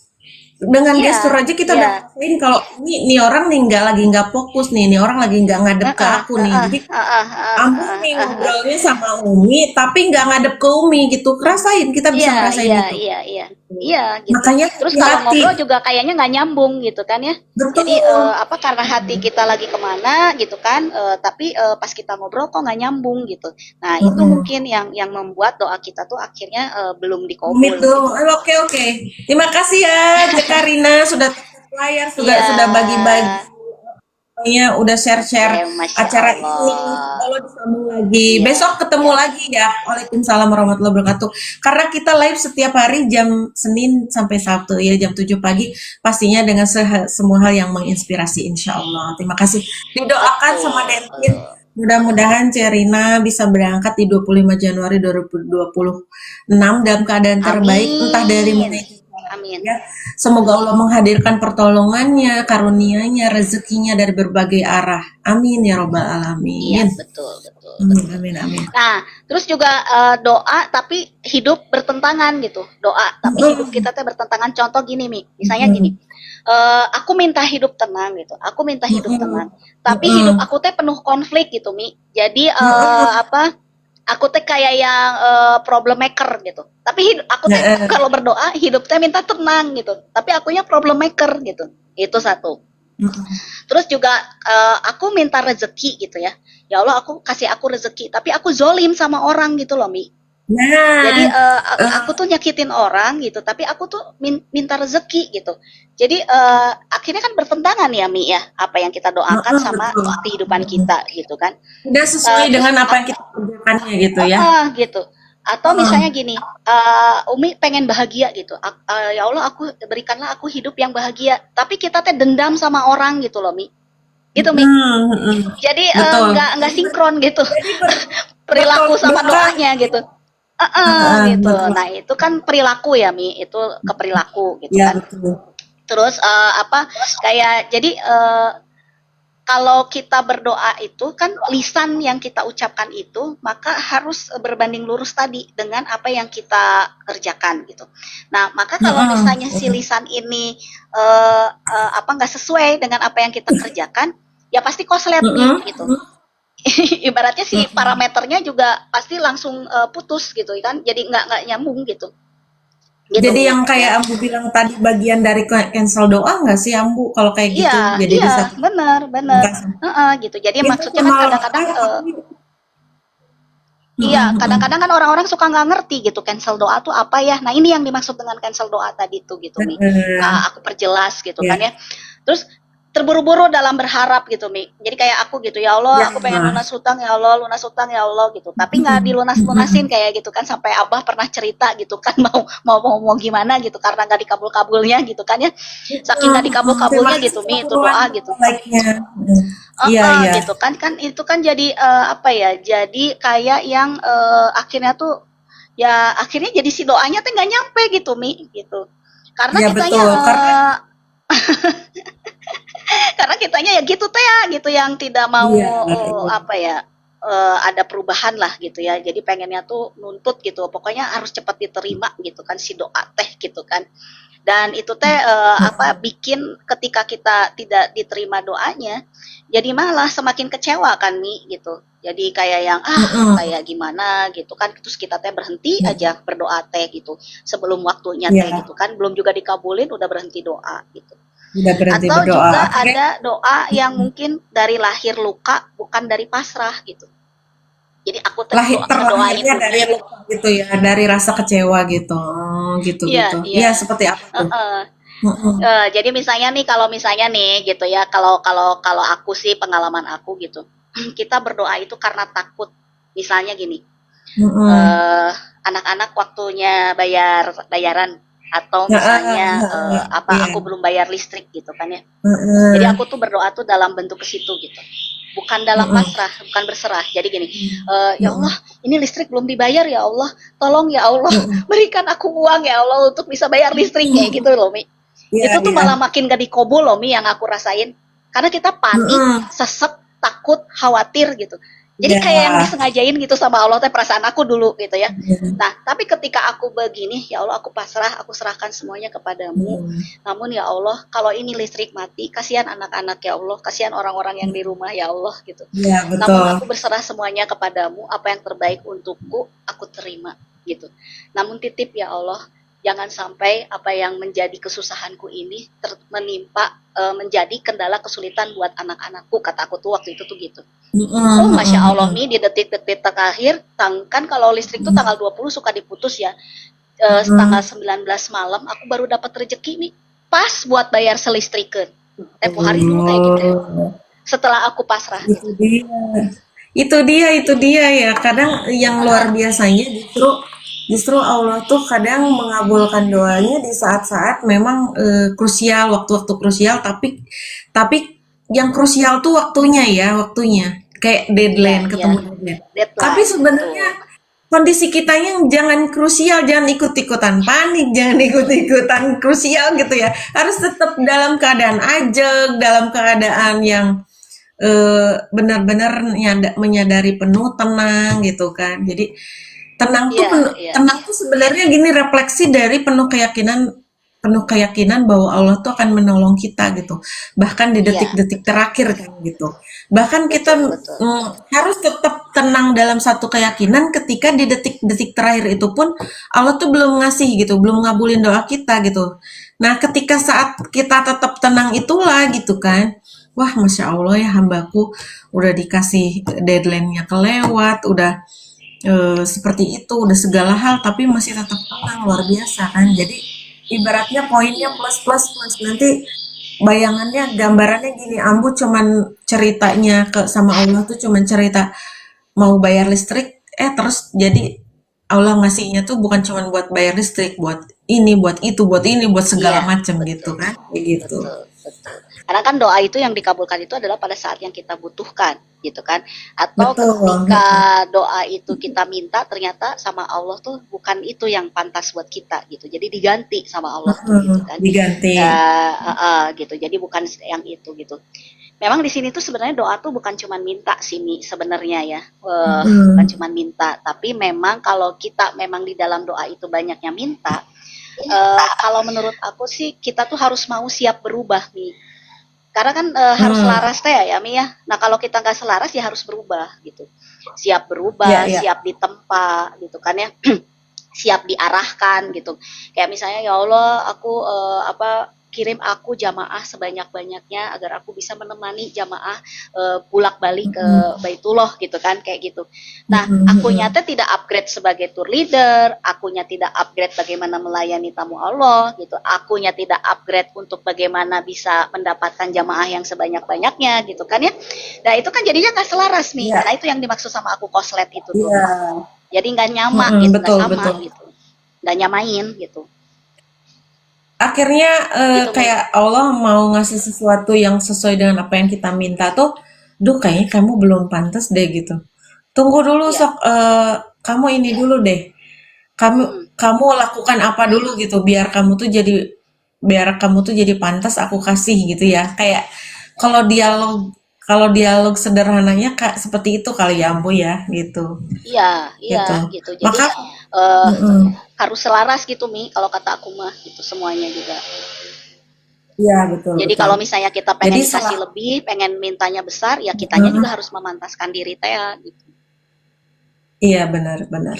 dengan Iya, gestur aja kita iya. udah ngerasain kalau nih orang nih nggak lagi nggak fokus nih orang lagi nggak ngadep ke Heeh, aku nih heeh, jadi heeh, heeh, Ambu heeh, nih heeh. ngobrolnya sama Umi tapi nggak ngadep ke Umi gitu kerasain kita bisa Iya, ngerasain iya, itu iya, iya. Iya, gitu. makanya Terus kalau hati-hati ngobrol juga kayaknya nggak nyambung gitu kan ya. betul. Jadi apa karena hati kita lagi kemana gitu kan, tapi pas kita ngobrol kok nggak nyambung gitu. Nah itu Mm-mm. mungkin yang membuat doa kita tuh akhirnya belum Rumit dikabul dong. gitu. Oke oke. Terima kasih ya, Cek Karina sudah tutup layar, sudah Iya, bagi-bagi semuanya udah Oke, share-share Masya acara ini. Allah. Allah disambung lagi. Iya, Besok ketemu iya. lagi ya. Waalaikumsalam warahmatullahi wabarakatuh. Karena kita live setiap hari jam Senin sampai Sabtu ya jam 7 pagi pastinya dengan semua hal yang menginspirasi insya Allah. Terima kasih. Didoakan sama Betul. Dentin. Mudah-mudahan Cerina bisa berangkat di 25 Januari 2026 dalam keadaan terbaik entah dari mana Amin. itu Amin. ya. Semoga Allah menghadirkan pertolongannya, karunia-Nya, rezekinya dari berbagai arah. Amin ya robbal Iya, alamin. betul, betul, Amin, betul. amin, amin. Nah, terus juga doa tapi hidup bertentangan gitu. Doa tapi hidup kita teh bertentangan. Contoh gini, Mi. Misalnya gini. Aku minta hidup tenang gitu. Aku minta hidup tenang. Tapi hidup aku teh penuh konflik gitu, Mi. Jadi apa? Aku teh kayak yang problem maker gitu. Tapi aku teh kalau berdoa hidup teh minta tenang gitu. Tapi akunya problem maker gitu. Itu satu. Terus juga aku minta rezeki gitu ya. Ya Allah, aku rezeki, tapi aku zolim sama orang gitu loh, Mi. Jadi Nah, aku tuh nyakitin orang gitu, tapi aku tuh minta rezeki gitu. Jadi akhirnya kan bertentangan ya, Mi ya, apa yang kita doakan sama betul. kehidupan kita gitu kan. Udah sesuai Terus dengan apa yang kita kerjakannya gitu ya. gitu. Atau misalnya gini, Umi pengen bahagia gitu. Ya Allah, berikanlah aku hidup yang bahagia. Tapi kita teh dendam sama orang gitu loh, Mi. Gitu, Mi. Jadi Betul. nggak sinkron gitu. Jadi betul, Perilaku sama doa. doanya gitu. Gitu. Betul. Nah, itu kan perilaku ya, Mi. Itu ke perilaku gitu Ya kan. betul. Terus apa kayak jadi kalau kita berdoa itu kan lisan yang kita ucapkan itu maka harus berbanding lurus tadi dengan apa yang kita kerjakan gitu. Nah, maka kalau misalnya si lisan ini apa nggak sesuai dengan apa yang kita kerjakan, ya pasti koslet nih gitu. Ibaratnya si parameternya juga pasti langsung putus gitu kan, jadi nggak nyambung gitu. Jadi yang Ya. kayak Ambu bilang tadi bagian dari cancel doa nggak sih Ambu kalau kayak gitu? Iya, Jadi iya, bisa benar, benar. Gitu. Jadi itu maksudnya kan kadang-kadang pengalaman iya, kadang-kadang kan orang-orang suka nggak ngerti gitu cancel doa tuh apa ya. Nah, ini yang dimaksud dengan cancel doa tadi tuh gitu, Mi. Aku perjelas gitu kan ya. ya. Terus terburu-buru dalam berharap gitu, Mi. Jadi kayak aku gitu, ya Allah, Ya. aku pengen lunas hutang ya Allah, lunas hutang ya Allah gitu. Tapi nggak dilunas-lunasin kayak gitu kan, sampai Abah pernah cerita gitu kan mau gimana gitu karena nggak dikabul-kabulnya gitu kan ya. Saking nggak dikabul-kabulnya gitu, Mi, itu doa gitu. Iya. Gitu kan itu kan jadi apa ya? Jadi kayak yang akhirnya tuh ya akhirnya jadi si doanya tuh nggak nyampe gitu, Mi, gitu. Karena Iya kitanya betul. Karena karena kitanya ya gitu teh ya gitu yang tidak mau apa ya ada perubahan lah gitu ya. Jadi pengennya tuh nuntut gitu. Pokoknya harus cepat diterima gitu kan si doa teh gitu kan. Dan itu teh apa bikin ketika kita tidak diterima doanya, jadi malah semakin kecewa kan, Mi gitu. Jadi kayak yang kayak gimana gitu kan, terus kita teh berhenti aja berdoa teh gitu sebelum waktunya teh gitu kan, belum juga dikabulin udah berhenti doa gitu. udah berhenti Atau berdoa. juga ada doa yang mungkin dari lahir luka bukan dari pasrah gitu. Jadi aku ngedoain dari Umi. luka gitu ya, dari rasa kecewa gitu. Gitu. Iya, Iya, seperti apa tuh? Jadi misalnya nih kalau misalnya nih gitu ya, kalau aku sih pengalaman aku gitu. Kita berdoa itu karena takut. Misalnya gini. Anak-anak waktunya bayaran atau misalnya aku belum bayar listrik gitu kan ya. Jadi aku tuh berdoa tuh dalam bentuk ke situ gitu. Bukan dalam pasrah, bukan berserah. Jadi gini, ya Allah, ini listrik belum dibayar ya Allah, tolong ya Allah, berikan aku uang ya Allah untuk bisa bayar listrik kayak gitu loh, Mi. Itu tuh malah makin gak dikobul loh, Mi, yang aku rasain. Karena kita panik, sesek, takut, khawatir gitu. Jadi kayak yang disengajain gitu sama Allah teh perasaan aku dulu gitu ya. Nah, tapi ketika aku begini, ya Allah aku pasrah, aku serahkan semuanya kepadamu. Namun ya Allah, kalau ini listrik mati, kasihan anak-anak ya Allah, kasihan orang-orang yang di rumah ya Allah gitu. Ya, betul. Namun aku berserah semuanya kepadamu, apa yang terbaik untukku, aku terima gitu. Namun titip ya Allah, jangan sampai apa yang menjadi kesusahanku ini menimpa menjadi kendala kesulitan buat anak-anakku, kata aku tuh waktu itu tuh gitu. Oh Masya Allah, Mi, di detik-detik terakhir, kan kalau listrik tuh tanggal 20 suka diputus ya, tanggal 19 malam aku baru dapat rezeki, Mi, pas buat bayar selistrikan. Tempo hari dulu kayak gitu. setelah aku pasrah Itu gitu. dia. Itu dia ya. Kadang yang luar biasanya justru justru Allah tuh kadang mengabulkan doanya di saat-saat memang krusial, waktu-waktu krusial, tapi yang krusial tuh waktunya ya, waktunya. Kayak Iya, deadline, iya, ketemu deadline. Tapi deadline, betul. sebenarnya kondisi kitanya jangan krusial, jangan ikut-ikutan panik, jangan ikut-ikutan krusial gitu ya. Harus tetap dalam keadaan ajeg, dalam keadaan yang benar-benar menyadari penuh tenang gitu kan. Jadi Iya, iya, tenang tuh sebenarnya gini refleksi dari penuh keyakinan bahwa Allah tuh akan menolong kita gitu. Bahkan di iya, detik-detik betul, terakhir kan gitu. Bahkan kita betul, betul. harus tetap tenang dalam satu keyakinan ketika di detik-detik terakhir itu pun Allah tuh belum ngasih gitu, belum ngabulin doa kita gitu. Nah, ketika saat kita tetap tenang itulah gitu kan. Wah, Masya Allah ya hambaku udah dikasih deadline-nya kelewat, udah seperti itu, udah segala hal, tapi masih tetap tenang, luar biasa kan. Jadi ibaratnya poinnya Iya, plus plus plus. Nanti bayangannya, gambarannya gini, Ambu cuman ceritanya ke sama Allah tuh cuman cerita mau bayar listrik, terus jadi Allah ngasihnya tuh bukan cuman buat bayar listrik, buat ini, buat itu, buat ini, buat iya, segala macam gitu betul, kan, kayak gitu. betul, betul. Karena kan doa itu yang dikabulkan itu adalah pada saat yang kita butuhkan, gitu kan? Atau Betul. ketika doa itu kita minta ternyata sama Allah tuh bukan itu yang pantas buat kita, gitu. Jadi diganti sama Allah tuh, gitu kan? Diganti. Gitu. Jadi bukan yang itu, gitu. Memang di sini tuh sebenarnya doa tuh bukan cuma minta sih Mi, sebenarnya ya. Bukan Mm-mm. cuma minta, tapi memang kalau kita memang di dalam doa itu banyaknya minta, kalau menurut aku sih kita tuh harus mau siap berubah Mi. Karena kan harus Hmm. selaras teh ya Mi ya. Nah kalau kita nggak selaras ya harus berubah gitu. Siap Ya, berubah, ya. siap ditempa gitu kan ya. Siap diarahkan gitu. Kayak misalnya ya Allah aku kirim aku jamaah sebanyak-banyaknya agar aku bisa menemani jamaah bolak-balik ke Mm-mm. Baitullah gitu kan kayak gitu. Nah, Mm-mm. aku Mm-mm. nyata tidak upgrade sebagai tour leader, akunya tidak upgrade bagaimana melayani tamu Allah gitu. Akunya tidak upgrade untuk bagaimana bisa mendapatkan jamaah yang sebanyak-banyaknya gitu kan ya. Nah, itu kan jadinya nggak selaras nih. Ya, Nah, itu yang dimaksud sama aku koslet itu tuh. iya. Jadi nggak nyama Mm-mm, gitu, nggak betul, sama betul. gitu, nggak nyamain gitu, Akhirnya gitu Mi. kayak Allah mau ngasih sesuatu yang sesuai dengan apa yang kita minta tuh, duh kayaknya kamu belum pantas deh gitu. Tunggu dulu Iya, sok, kamu ini dulu deh. Kamu mm-mm. kamu lakukan apa dulu gitu biar kamu tuh jadi pantas aku kasih gitu ya. Kayak kalau dialog kalau dialog sederhananya Kak seperti itu kali ya Ambu ya gitu. Iya, iya Gitu. gitu. Jadi Maka eh, mm-mm. harus selaras gitu Mi. Kalau kata aku mah gitu semuanya juga. Iya betul Jadi betul. kalau misalnya kita Jadi pengen dikasih salah. lebih, pengen mintanya besar, ya kitanya juga harus memantaskan diri teh ya, gitu. Iya, benar-benar.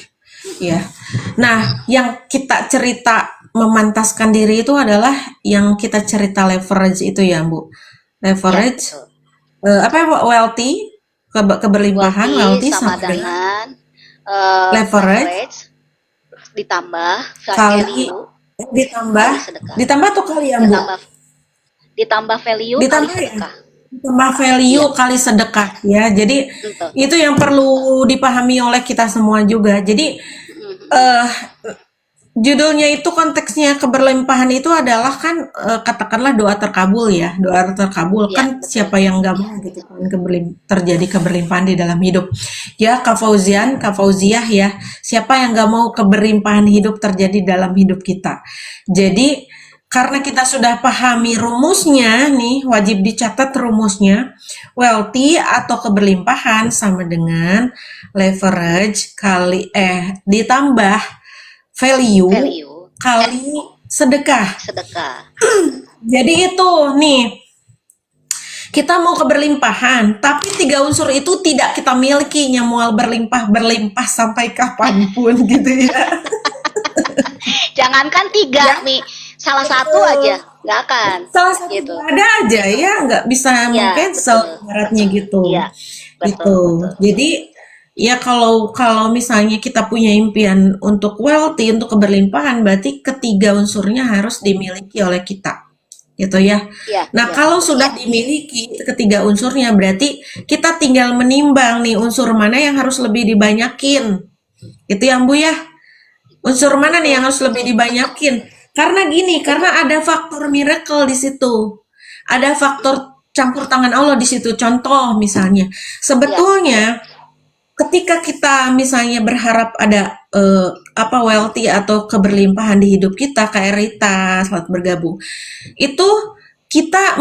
Iya. Mm-mm. Nah, yang kita cerita memantaskan diri itu adalah yang kita cerita leverage itu ya, Bu. Iya Leverage, betul, apa betul. ya, Bu? Wealthy, keberlimpahan, Wealthy wealthy sama sama dengan dengan leverage leverage ditambah kali value ditambah kali sedekah. ditambah tuh kali ya, Bu. Ditambah ditambah value kali Ditambah ya. sedekah. Ditambah value Iya, kali sedekah ya. Jadi betul. itu yang perlu dipahami oleh kita semua juga. Jadi Mm-mm. eh judulnya itu konteksnya keberlimpahan itu adalah kan katakanlah doa terkabul ya. Doa terkabul Iya, kan betul. siapa yang nggak mau gitu kan terjadi keberlimpahan di dalam hidup. Ya Kak Fauzian, Kak Fauziah ya. Siapa yang nggak mau keberlimpahan hidup terjadi dalam hidup kita. Jadi karena kita sudah pahami rumusnya nih, wajib dicatat rumusnya. Wealthy atau keberlimpahan sama dengan leverage kali ditambah value Value kali sedekah. sedekah. Jadi itu nih, kita mau keberlimpahan, tapi tiga unsur itu tidak kita miliki, nyamual berlimpah sampai kapanpun gitu ya. Jangankan tiga, Ya, Mi. Salah satu aja betul. nggak akan Salah satu gitu. nggak ada aja ya, nggak bisa Iya, mengcancel betul, ibaratnya betul. gitu. Iya, betul, Gitu. betul. Jadi ya kalau kalau misalnya kita punya impian untuk wealthy, untuk keberlimpahan, berarti ketiga unsurnya harus dimiliki oleh kita. gitu ya. Iya, Nah, iya. kalau sudah dimiliki ketiga unsurnya, berarti kita tinggal menimbang nih unsur mana yang harus lebih dibanyakin. Itu ya, Bu ya. Unsur mana nih Betul. yang harus lebih dibanyakin? Karena gini, Betul. karena ada faktor miracle di situ. Ada faktor campur tangan Allah di situ. Contoh misalnya, Iya, iya. sebetulnya ketika kita misalnya berharap ada apa wealthy atau keberlimpahan di hidup kita, kayak Rita selamat bergabung, itu kita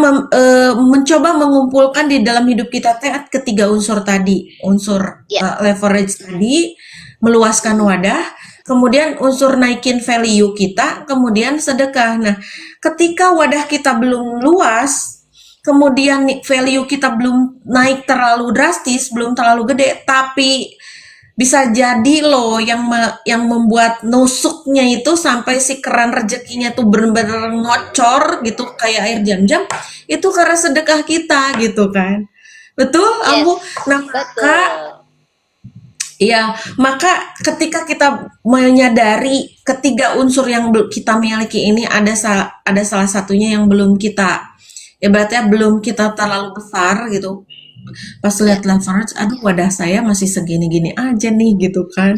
mencoba mengumpulkan di dalam hidup kita ketiga unsur tadi, unsur Iya. leverage tadi, meluaskan Mm-mm. wadah, kemudian unsur naikin value kita, kemudian sedekah. Nah, ketika wadah kita belum luas, kemudian value kita belum naik terlalu drastis, belum terlalu gede, tapi bisa jadi loh yang membuat nusuknya itu sampai si keran rezekinya tuh bener-bener ngocor gitu kayak air jam-jam, itu karena sedekah kita gitu kan. Betul, Ambu? Yes, Nah, betul. maka ketika kita menyadari ketiga unsur yang kita miliki ini ada salah satunya yang belum kita, ya berarti belum kita terlalu besar gitu. Pas Iya. lihat leverage, aduh wadah saya masih segini-gini aja nih gitu kan.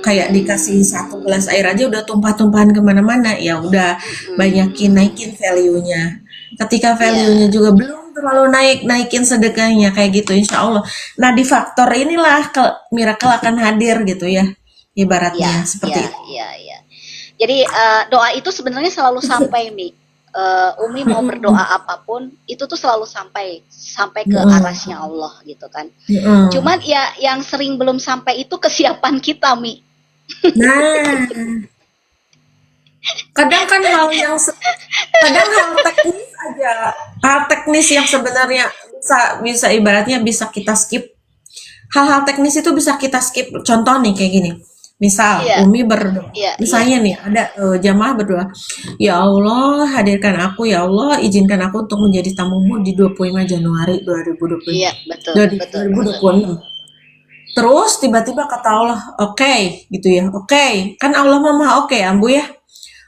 Kayak dikasih satu Mm-mm. gelas air aja udah tumpah-tumpahan kemana-mana, ya udah banyakin Mm-mm. naikin value-nya. Ketika value-nya Iya, juga belum terlalu naik, naikin sedekahnya kayak gitu insya Allah. Nah di faktor inilah miracle akan hadir gitu ya, iya, ibaratnya iya, seperti itu. iya, iya. Jadi doa itu sebenarnya selalu sampai, Mi. Umi mau berdoa apapun itu tuh selalu sampai sampai ke Mm-mm. arasnya Allah gitu kan. Mm-mm. Cuman ya yang sering belum sampai itu kesiapan kita, Mi. Nah, kadang kan kadang hal teknis aja, hal teknis yang sebenarnya bisa bisa ibaratnya bisa kita skip. Hal-hal teknis itu bisa kita skip. Contoh nih kayak gini. Misal Iya, Umi berdoa. iya, iya. Misalnya nih ada jamaah berdoa, ya Allah hadirkan aku, ya Allah izinkan aku untuk menjadi tamumu di 25 Januari 2020, Iya, betul, betul, betul. 2026. Terus tiba-tiba kata Allah, oke, gitu ya, oke. Kan Allah mah maha oke, Ambu ya. Iya,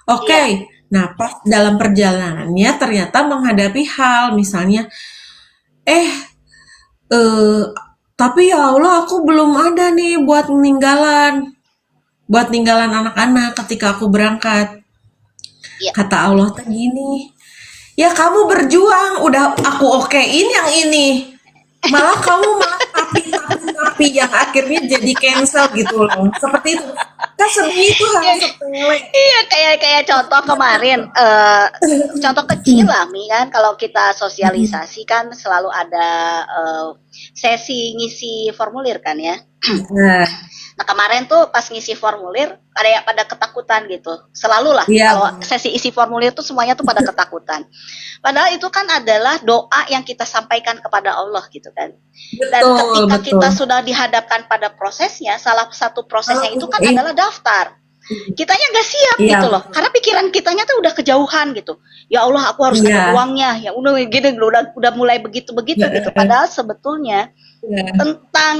Oke. Nah, pas dalam perjalanannya ternyata menghadapi hal misalnya, eh eh tapi ya Allah aku belum ada nih buat ninggalan anak-anak ketika aku berangkat. iya. Kata Allah tuh gini, ya kamu berjuang, udah aku okein yang ini. Malah kamu malah tapi yang akhirnya jadi cancel gitu loh. Seperti itu. Kan sebenarnya itu hal sepele. Iya, kayak kayak contoh kemarin, contoh kecil lah, Mi, kan kalau kita sosialisasi kan selalu ada sesi ngisi formulir kan ya. Nah, Nah kemarin tuh pas ngisi formulir ada yang pada ketakutan gitu. Selalu lah iya kalau sesi isi formulir tuh semuanya tuh pada ketakutan. Padahal itu kan adalah doa yang kita sampaikan kepada Allah gitu kan. Dan betul, ketika betul. kita sudah dihadapkan pada prosesnya, salah satu Kalau prosesnya itu kan ini, adalah daftar. Kitanya nggak siap iya, gitu loh, karena pikiran kitanya tuh udah kejauhan gitu. Ya Allah, aku harus ada iya, uangnya. Ya udah gini, udah mulai begitu-begitu gitu. Padahal sebetulnya iya. tentang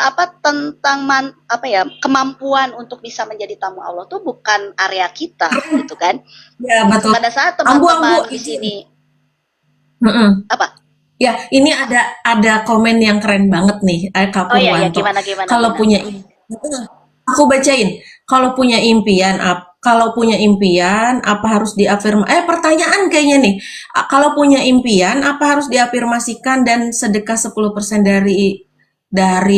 apa tentang apa ya kemampuan untuk bisa menjadi tamu Allah tuh bukan area kita gitu kan. Ya, betul. Pada saat Ambu-ambu teman-teman di izin. sini Mm-mm. apa? Ya, ini ada komen yang keren banget nih, Kak Oh iya ya Purwanto. gimana gimana Kalau gimana. punya aku bacain. Kalau punya impian apa harus pertanyaan kayaknya nih. Kalau punya impian apa harus diafirmasikan dan sedekah 10% dari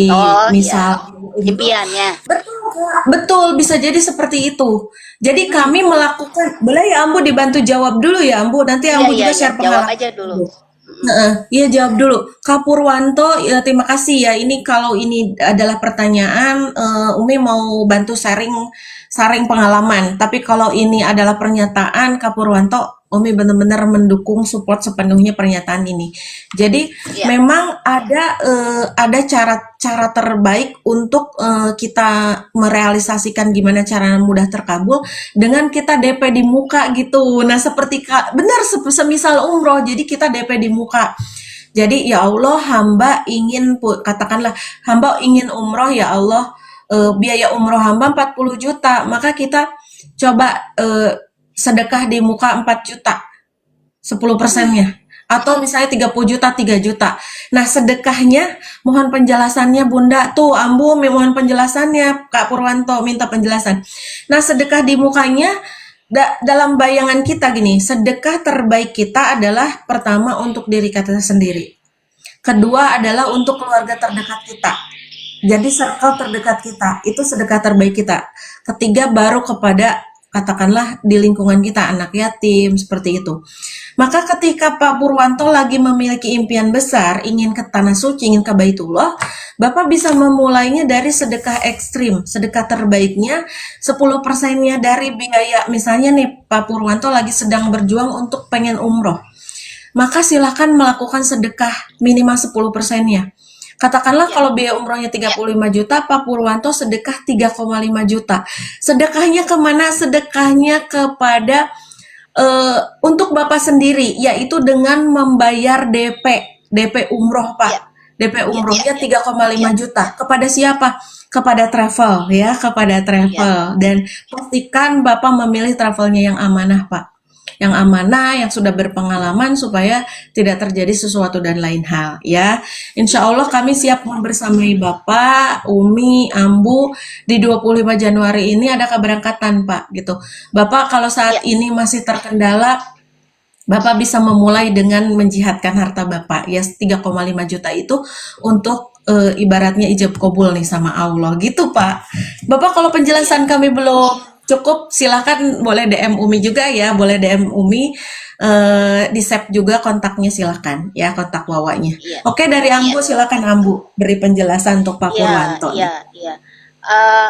Oh iya, misal gitu. impiannya. Betul, Kak. Betul, bisa jadi seperti itu. Jadi Hmm. kami melakukan, boleh ya Ambu dibantu jawab dulu ya Ambu, nanti Iya Ambu iya juga iya, share jawab pengalaman aja dulu. Ambu. Heeh, iya jawab dulu. Kak Purwanto, ya, terima kasih ya. Ini kalau ini adalah pertanyaan, Umi mau bantu sharing pengalaman. Tapi kalau ini adalah pernyataan, Kak Purwanto, Umi benar-benar mendukung support sepenuhnya pernyataan ini. Jadi Iya. memang ada cara-cara terbaik untuk kita merealisasikan gimana cara mudah terkabul dengan kita DP di muka gitu. Nah, seperti benar semisal umroh, jadi kita DP di muka. Jadi ya Allah, katakanlah hamba ingin umroh ya Allah, biaya umroh hamba 40 juta, maka kita coba sedekah di muka 4 juta. 10%-nya. Atau misalnya 30 juta, 3 juta. Nah, sedekahnya mohon penjelasannya Bunda. Tuh, Ambu mohon penjelasannya. Kak Purwanto minta penjelasan. Nah, sedekah di mukanya dalam bayangan kita gini, sedekah terbaik kita adalah pertama untuk diri kita sendiri. Kedua adalah untuk keluarga terdekat kita. Jadi circle terdekat kita, itu sedekah terbaik kita. Ketiga baru kepada katakanlah di lingkungan kita, anak yatim, seperti itu. Maka ketika Pak Purwanto lagi memiliki impian besar, ingin ke Tanah Suci, ingin ke Baitullah, Bapak bisa memulainya dari sedekah ekstrim. Sedekah terbaiknya 10%-nya dari biaya. Misalnya nih, Pak Purwanto lagi sedang berjuang untuk pengen umroh. Maka silakan melakukan sedekah minimal 10%-nya. Katakanlah kalau biaya umrohnya 35 juta, Pak Purwanto sedekah 3,5 juta. Sedekahnya kemana? Sedekahnya kepada untuk Bapak sendiri, yaitu dengan membayar DP umroh, Pak. DP umrohnya 3,5 juta. Kepada siapa? Kepada travel, ya, kepada travel. Dan pastikan Bapak memilih travelnya yang amanah, Pak. Yang amanah, yang sudah berpengalaman supaya tidak terjadi sesuatu dan lain hal, ya. Insya Allah kami siap membersamai Bapak, Umi, Ambu di 25 Januari ini ada keberangkatan, Pak, gitu. Bapak kalau saat ini masih terkendala, Bapak bisa memulai dengan menjihadkan harta Bapak, ya 3,5 juta itu untuk ibaratnya ijab kabul nih sama Allah, gitu Pak. Bapak kalau penjelasan kami belum cukup, silakan boleh DM Umi juga ya, boleh DM Umi, di save juga kontaknya silakan ya, kontak Wawanya. Oke, dari Ambu silakan Ambu beri penjelasan untuk Pak Purwanto. Iya.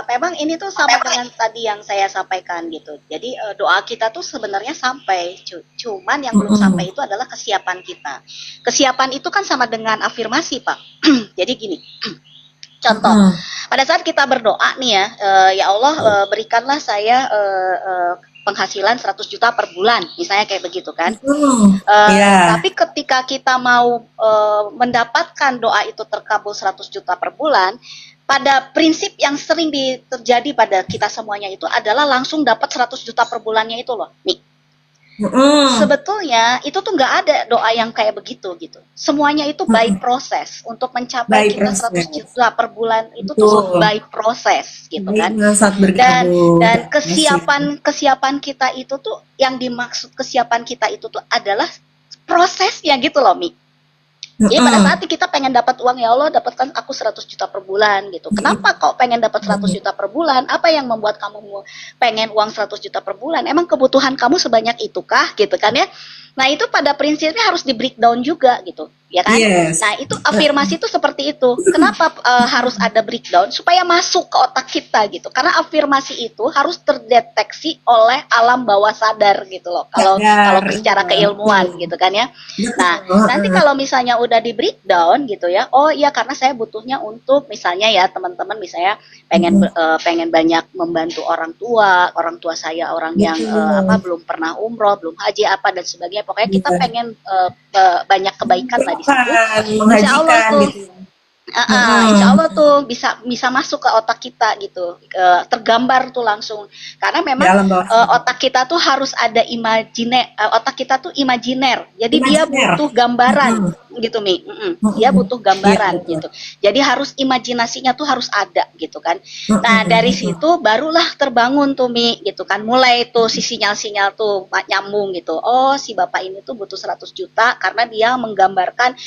Memang ini tuh sama dengan tadi yang saya sampaikan gitu. Jadi doa kita tuh sebenarnya sampai, cuman yang belum sampai itu adalah kesiapan kita. Kesiapan itu kan sama dengan afirmasi, Pak. Jadi gini, contoh, pada saat kita berdoa nih ya, ya Allah berikanlah saya penghasilan 100 juta per bulan, misalnya kayak begitu kan. Tapi ketika kita mau mendapatkan doa itu terkabul 100 juta per bulan, pada prinsip yang sering terjadi pada kita semuanya itu adalah langsung dapat 100 juta per bulannya itu loh, nih. Sebetulnya itu tuh nggak ada doa yang kayak begitu gitu. Semuanya itu by proses untuk mencapai kita 100 juta per bulan itu tuh by proses gitu kan. Dan kesiapan kita itu tuh yang dimaksud kesiapan kita itu tuh adalah prosesnya gitu loh, Mi. Jadi pada saat kita pengen dapat uang, ya Allah dapatkan aku 100 juta per bulan gitu. Kenapa kok pengen dapat 100 juta per bulan? Apa yang membuat kamu pengen uang 100 juta per bulan? Emang kebutuhan kamu sebanyak itukah gitu kan ya? Nah itu pada prinsipnya harus di breakdown juga gitu, ya kan? Nah itu afirmasi itu seperti itu. Kenapa harus ada breakdown? Supaya masuk ke otak kita gitu. Karena afirmasi itu harus terdeteksi oleh alam bawah sadar gitu loh. Kalau secara keilmuan gitu kan ya. Nah nanti kalau misalnya udah di breakdown gitu ya, oh iya karena saya butuhnya untuk misalnya ya teman-teman misalnya pengen banyak membantu orang tua saya orang yang belum pernah umroh, belum haji apa dan sebagainya. Pokoknya kita pengen banyak kebaikan lah di situ. Insya Allah tuh, insya Allah tuh bisa masuk ke otak kita gitu, tergambar tuh langsung. Karena memang otak kita tuh harus ada otak kita tuh imajiner. Jadi dia butuh gambaran gitu, Mi. Dia butuh gambaran gitu. Jadi harus imajinasinya tuh harus ada gitu kan. Nah dari situ barulah terbangun tuh, Mi, gitu kan. Mulai tuh si sinyal-sinyal tuh nyambung gitu. Oh si bapak ini tuh butuh 100 juta karena dia menggambarkan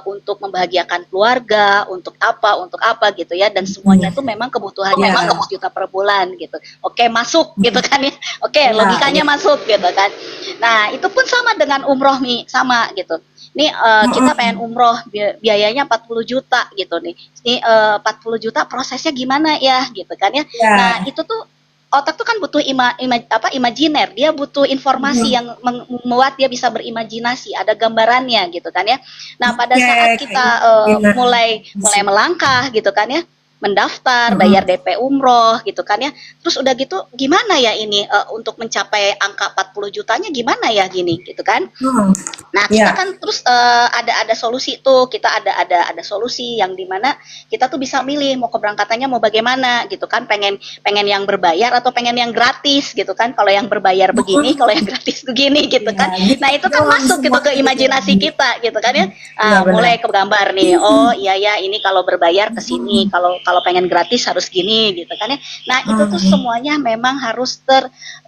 untuk membahagiakan keluarga, untuk apa gitu ya. Dan semuanya tuh memang kebutuhannya 100 juta per bulan gitu. Oke masuk gitu kan ya. Oke logikanya masuk gitu kan. Nah itu pun sama dengan umroh, Mi, sama gitu. Nih kita pengen umroh biayanya 40 juta gitu nih. Ini 40 juta prosesnya gimana ya gitu kan ya. Nah, itu tuh otak tuh kan butuh imajiner. Dia butuh informasi yang membuat dia bisa berimajinasi, ada gambarannya gitu kan ya. Nah, pada saat kita mulai melangkah gitu kan ya. mendaftar, bayar Mm-mm. DP umroh gitu kan ya. Terus udah gitu gimana ya ini untuk mencapai angka 40 jutanya gimana ya gini gitu kan. Hmm. Nah, kita Ya. kan terus ada solusi tuh, kita ada solusi yang dimana kita tuh bisa milih mau keberangkatannya mau bagaimana gitu kan, pengen pengen yang berbayar atau pengen yang gratis gitu kan. Kalau yang berbayar begini, kalau yang gratis begini gitu Ya, kan. bisa Nah, itu kan doang masuk gitu ke semuanya gitu. imajinasi kita gitu kan ya. Iya benar. Mulai kegambar nih. Oh, iya ya, ini kalau berbayar ke sini, kalau kalau pengen gratis harus gini gitu kan ya. Nah, itu tuh Hmm. semuanya memang harus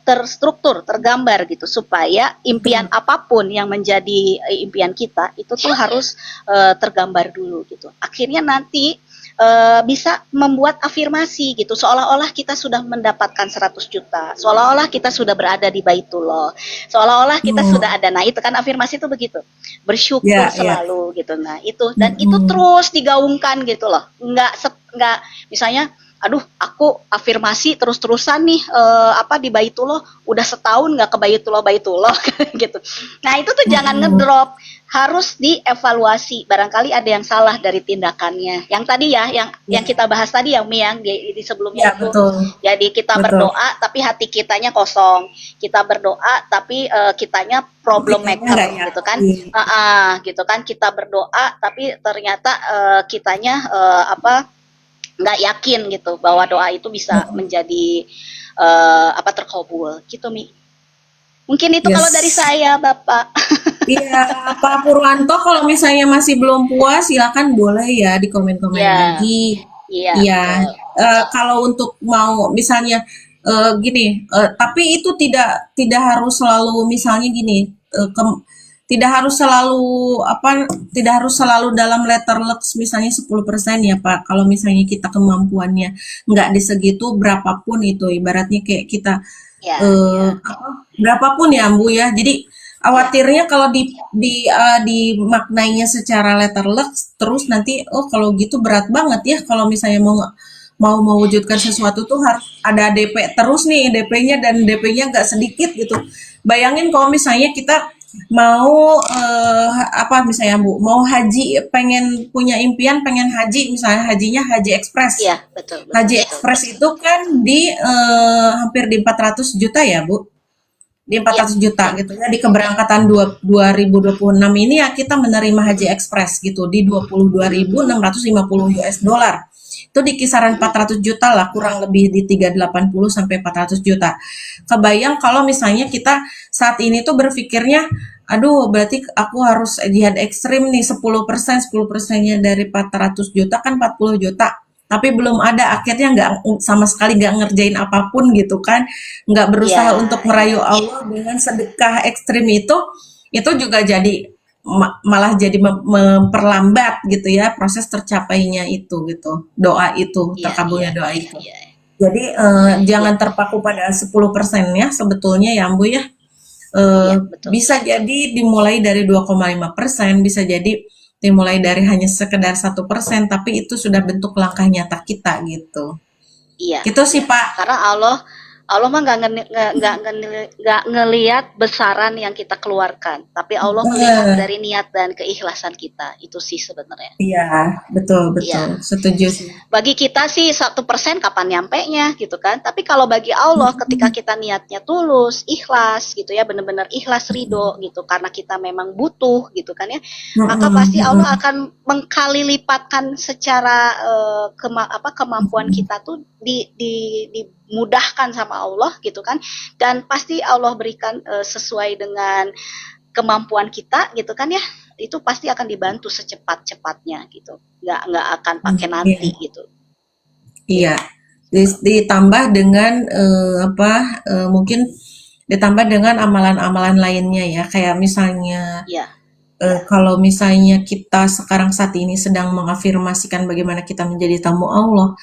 terstruktur, tergambar gitu supaya impian Betul. apapun yang menjadi impian kita itu tuh harus tergambar dulu gitu. Akhirnya nanti bisa membuat afirmasi gitu seolah-olah kita sudah mendapatkan 100 juta, seolah-olah kita sudah berada di Baitullah, seolah-olah kita Hmm. sudah ada. Nah, itu kan afirmasi itu begitu. Bersyukur Ya, ya. selalu gitu. Nah, itu dan itu Mm-mm. terus digaungkan gitu loh. Enggak misalnya aduh aku afirmasi terus-terusan nih di Baitullah udah setahun nggak ke Baitullah gitu. Nah itu tuh jangan Mm-mm. ngedrop, harus dievaluasi. Barangkali ada yang salah dari tindakannya. Yang tadi ya, yang Ya, kita bahas tadi yang yang di sebelumnya ya itu. betul, Jadi kita betul. berdoa tapi hati kitanya kosong. Kita berdoa tapi kitanya problem Kitanya nggak maker gitu kan. yakin. Gitu kan kita berdoa tapi ternyata kitanya nggak yakin gitu bahwa doa itu bisa Mm. menjadi terkabul gitu Mi. Mungkin itu kalau dari Yes. saya Bapak. Iya, Pak Purwanto, kalau misalnya masih belum puas, silakan boleh ya di komen-komen Ya, lagi. iya Iya, betul. kalau untuk mau misalnya gini, tapi itu tidak harus selalu misalnya gini, tidak harus selalu apa, tidak harus selalu dalam letter lux misalnya 10% ya Pak. Kalau misalnya kita kemampuannya nggak di segitu, berapapun itu, ibaratnya kayak kita Ya, ya, berapapun ya Bu ya. Jadi ya, khawatirnya kalau dimaknainya secara letter lux terus nanti oh kalau gitu berat banget ya kalau misalnya mau mau mewujudkan sesuatu tuh harus ada DP terus nih DP-nya dan DP-nya nggak sedikit gitu. Bayangin kalau misalnya kita mau apa misalnya Bu mau haji pengen punya impian pengen haji misalnya hajinya haji ekspres. iya betul betul Haji betul. ekspres itu kan di hampir di 400 juta ya Bu, di Iya, 400 juta iya, gitu ya di keberangkatan 2026 ini ya kita menerima haji ekspres gitu di 22.650 US dollar. Itu di kisaran 400 juta lah, kurang lebih di 380 sampai 400 juta. Kebayang kalau misalnya kita saat ini tuh berpikirnya, aduh berarti aku harus jihad ekstrim nih 10%, 10%-nya dari 400 juta kan 40 juta tapi belum ada akhirnya nggak sama sekali nggak ngerjain apapun gitu kan nggak iya, berusaha untuk iya, merayu Allah dengan sedekah ekstrim itu juga jadi malah jadi memperlambat gitu ya proses tercapainya itu gitu doa itu iya, iya, terkabulnya doa iya, itu iya, jadi iya, jangan terpaku pada 10% ya sebetulnya ya Bu ya. iya, betul. Bisa jadi dimulai dari 2,5%, bisa jadi dimulai dari hanya sekedar 1%, tapi itu sudah bentuk langkah nyata kita gitu. Iya, Gitu sih iya. Pak. Karena Allah mah nggak ngelihat besaran yang kita keluarkan, tapi Allah melihat Eh, dari niat dan keikhlasan kita. Itu sih sebenarnya. iya, betul betul, Iya. setuju sih. Bagi kita sih 1% kapan nyampe-nya gitu kan. Tapi kalau bagi Allah ketika kita niatnya tulus, ikhlas gitu ya, benar-benar ikhlas ridho gitu karena kita memang butuh gitu kan ya. Maka Mm-mm, pasti Allah mm-mm, akan mengkali lipatkan secara kemampuan kita tuh dimudahkan sama Allah gitu kan. Dan pasti Allah berikan sesuai dengan kemampuan kita gitu kan ya, itu pasti akan dibantu secepat-cepatnya gitu, nggak akan pakai nanti iya, gitu. iya. Ya, Ditambah dengan mungkin ditambah dengan amalan-amalan lainnya ya, kayak misalnya ya, kalau misalnya kita sekarang saat ini sedang mengafirmasikan bagaimana kita menjadi tamu Allah,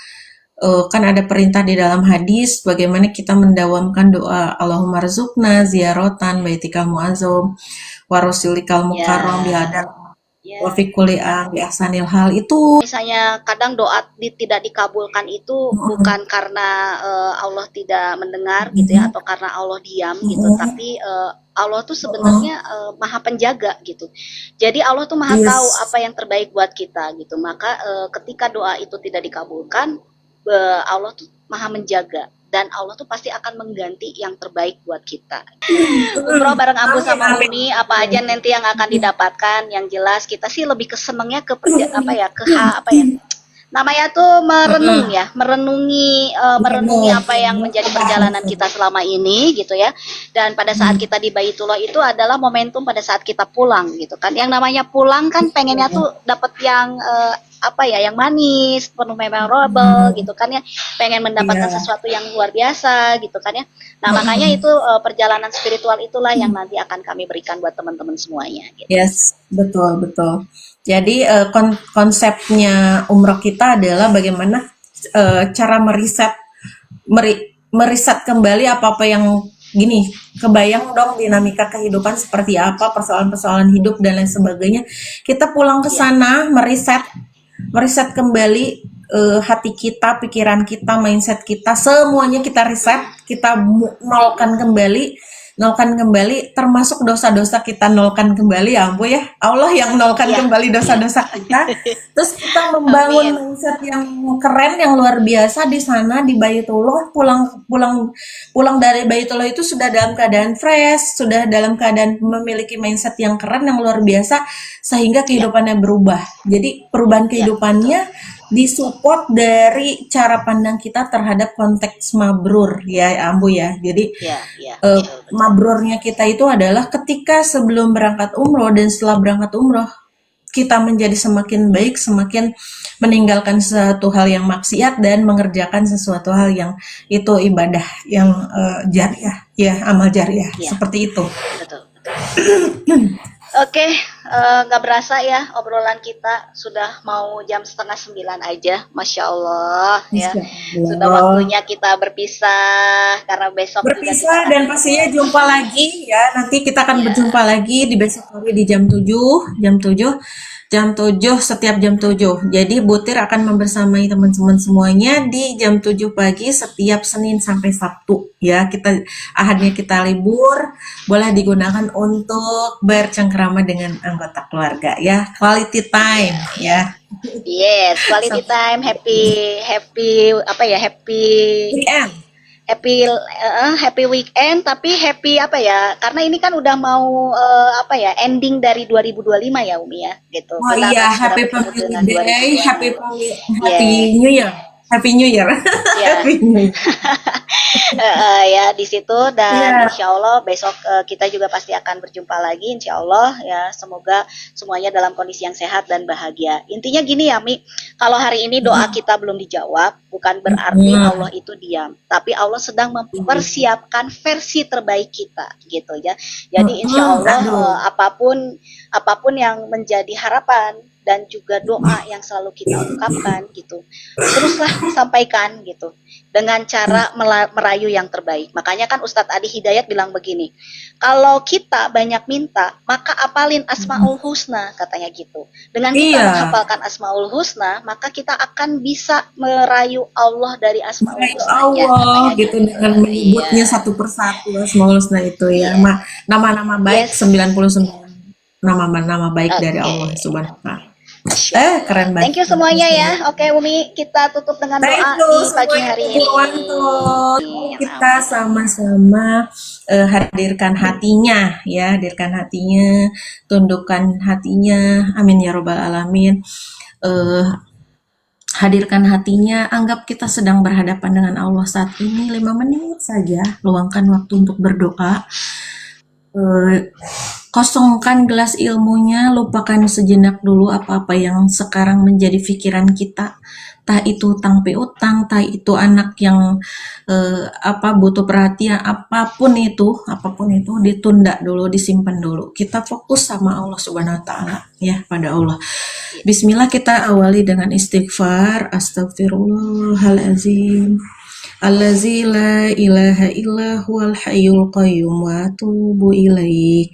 kan ada perintah di dalam hadis bagaimana kita mendawamkan doa Allahumma rzuqna ziyaratan baitikal muazzam wa rasulikal mukarram ya, biladal. Ya. wa fi kulli bi ahsanil hal itu. Misalnya kadang doa tidak dikabulkan itu bukan karena Allah tidak mendengar gitu ya, atau karena Allah diam gitu, tapi Allah tuh sebenarnya maha penjaga gitu. Jadi Allah tuh maha tahu Yes. apa yang terbaik buat kita gitu. Maka ketika doa itu tidak dikabulkan, Allah tuh maha menjaga dan Allah tuh pasti akan mengganti yang terbaik buat kita. Umroh bareng Ambu Amin, sama amin. Umi, apa aja nanti yang akan didapatkan? Yang jelas kita sih lebih kesenengnya ke apa ya, apa ya, namanya tuh merenung ya, merenungi Betul. apa yang menjadi perjalanan kita selama ini gitu ya. Dan pada saat kita di Baitullah itu adalah momentum pada saat kita pulang gitu kan. Yang namanya pulang kan pengennya tuh dapat yang apa ya, yang manis, penuh memorable gitu kan ya. Pengen mendapatkan Iya. sesuatu yang luar biasa gitu kan ya. Nah, makanya itu perjalanan spiritual itulah yang nanti akan kami berikan buat teman-teman semuanya gitu. Yes, betul, betul. Jadi konsepnya umroh kita adalah bagaimana cara meriset kembali apa-apa yang gini, kebayang dong dinamika kehidupan seperti apa, persoalan-persoalan hidup dan lain sebagainya. Kita pulang ke Iya, sana meriset kembali hati kita, pikiran kita, mindset kita, semuanya kita riset, kita nolkan kembali, termasuk dosa-dosa kita nolkan kembali, ya ampun ya, Allah yang nolkan iya, kembali iya. dosa-dosa kita, terus kita membangun Amin. mindset yang keren, yang luar biasa di sana di Baitullah, pulang dari Baitullah itu sudah dalam keadaan fresh, sudah dalam keadaan memiliki mindset yang keren, yang luar biasa, sehingga Iya, kehidupannya berubah. Jadi perubahan iya, betul. kehidupannya disupport dari cara pandang kita terhadap konteks mabrur ya Ambu ya. Jadi Iya, iya, betul, betul. mabrurnya kita itu adalah ketika sebelum berangkat umroh dan setelah berangkat umroh kita menjadi semakin baik, semakin meninggalkan sesuatu hal yang maksiat dan mengerjakan sesuatu hal yang itu ibadah yang jariah, ya amal jariah Iya, seperti itu. betul, betul. Oke, nggak berasa ya obrolan kita sudah mau jam 8:30 aja, Masya Allah ya. Insya Sudah Allah. waktunya kita berpisah karena besok juga kita Berpisah dan akan pastinya kembali. jumpa lagi ya. Nanti kita akan Ya, berjumpa lagi di besok hari di jam 7 setiap jam 7. Jadi Butir akan membersamai teman-teman semuanya di jam 7 pagi setiap Senin sampai Sabtu ya. Ahadnya kita libur, boleh digunakan untuk bercengkrama dengan anggota keluarga ya. Quality time ya, ya. ya. Yes, quality So, time, happy apa ya, weekend. happy weekend, tapi happy apa ya, karena ini kan udah mau apa ya, ending dari 2025 ya Umi ya gitu, Oh kita iya, akan segera Happy bertemu Family dengan Day, 2026. Happy Ya, New Year, Happy New Year, ya. Happy New Year. Ya di situ, dan Iya, insya Allah besok kita juga pasti akan berjumpa lagi insya Allah ya, semoga semuanya dalam kondisi yang sehat dan bahagia. Intinya gini ya Mi, kalau hari ini doa kita belum dijawab bukan berarti Allah itu diam, tapi Allah sedang mempersiapkan versi terbaik kita gitu ya. Jadi insya Allah aduh, apapun yang menjadi harapan dan juga doa yang selalu kita ungkapkan gitu, teruslah sampaikan gitu dengan cara merayu yang terbaik. Makanya kan Ustadz Adi Hidayat bilang begini, kalau kita banyak minta, maka apalin Asmaul Husna, katanya gitu. Dengan kita iya, menghafalkan Asmaul Husna, maka kita akan bisa merayu Allah dari Asmaul merayu Husnanya, Allah katanya gitu gitu. dengan Iya, menyebutnya satu persatu Asmaul Husna itu ya. iya. Nama-nama baik Yes. 99 nama-nama baik dari Oke. Allah Subhanahu wa taala. Masya Allah. Keren Thank banget. you semuanya ya. Oke Umi, kita tutup dengan Thank doa you di pagi semuanya hari Bu ini. Purwanto. Kita Amin. sama-sama hadirkan hatinya ya, hadirkan hatinya, tundukkan hatinya. Amin ya robbal alamin. Eh, Hadirkan hatinya, anggap kita sedang berhadapan dengan Allah saat ini. 5 menit saja, luangkan waktu untuk berdoa. Kosongkan gelas ilmunya, lupakan sejenak dulu apa-apa yang sekarang menjadi pikiran kita. Tah itu utang piutang, tah itu anak yang butuh perhatian, apapun itu ditunda dulu, disimpan dulu. Kita fokus sama Allah Subhanahu wa taala ya, pada Allah. Bismillah, kita awali dengan istighfar. Astaghfirullahalazim. Allazi la ilaha illa huwal hayyul qayyum wa atubu ilaih.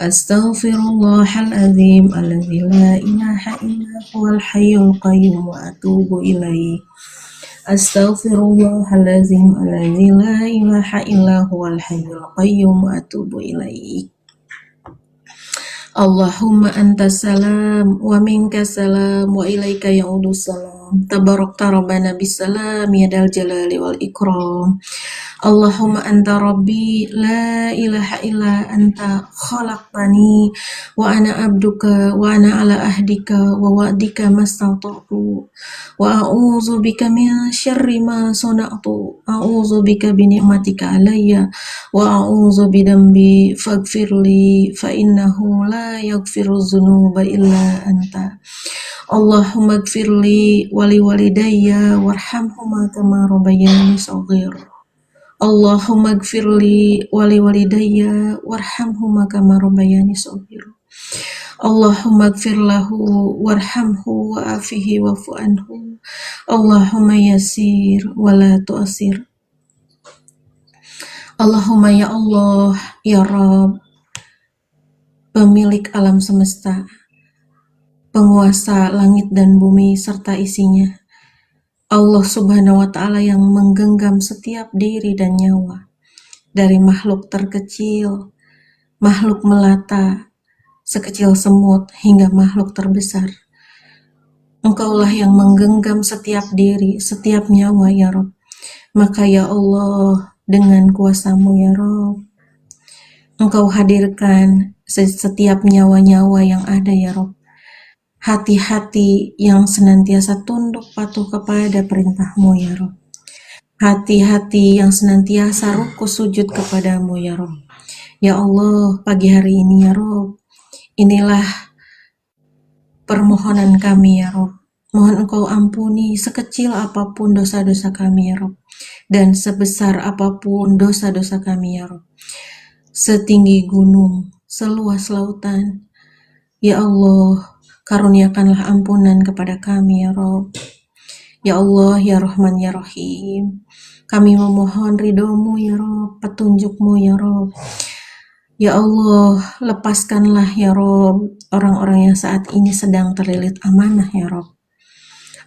Astaghfirullahaladzim alladzi la ilaha illa huwal hayyul qayyum wa atubu ilaih. Astaghfirullahaladzim alladzi la ilaha illa huwal hayyul qayyum wa atubu ilaih. Allahumma antas salam wa minkas salam wa ilaika ya'udus salam. Tabarakta rabbana bisalam ya dal jalali wal ikram. Allahumma anta rabbi la ilaha illa anta khalaqtani wa ana abduka wa ana ala ahdika wa wa'dika mastata'tu wa a'udzu bika min syarri ma sana'tu a'udzu bika bi ni'matika alayya wa a'udzu bi dambi faghfirli fa innahu la yaghfiru dzunuba illa anta. Allahumma ighfirli wa li walidayya warhamhuma kama rabbayani shaghira. Allahumma ighfirli wa li walidayya warhamhuma kama rabbayani shaghira. Allahumma ighfir lahu warhamhu wa'afihi wa'fu anhu. Allahumma yassir wa la tu'assir. Allahumma ya Allah, ya Rabb, pemilik alam semesta, penguasa langit dan bumi serta isinya, Allah Subhanahu wa Ta'ala yang menggenggam setiap diri dan nyawa, dari makhluk terkecil, makhluk melata, sekecil semut, hingga makhluk terbesar. Engkaulah yang menggenggam setiap diri, setiap nyawa, ya Rabb. Maka ya Allah, dengan kuasa-Mu ya Rabb, Engkau hadirkan setiap nyawa-nyawa yang ada ya Rabb. Hati-hati yang senantiasa tunduk patuh kepada perintah-Mu ya Rabb. Hati-hati yang senantiasa ruku sujud kepadamu ya Rabb. Ya Allah, pagi hari ini ya Rabb, inilah permohonan kami ya Rabb. Mohon Engkau ampuni sekecil apapun dosa-dosa kami ya Rabb, dan sebesar apapun dosa-dosa kami ya Rabb. Setinggi gunung, seluas lautan, ya Allah, karuniakanlah ampunan kepada kami ya Rabb. Ya Allah, ya Rahman, ya Rahim, kami memohon ridho-Mu ya Rabb, petunjuk-Mu ya Rabb. Ya Allah, lepaskanlah ya Rabb orang-orang yang saat ini sedang terlilit amanah ya Rabb.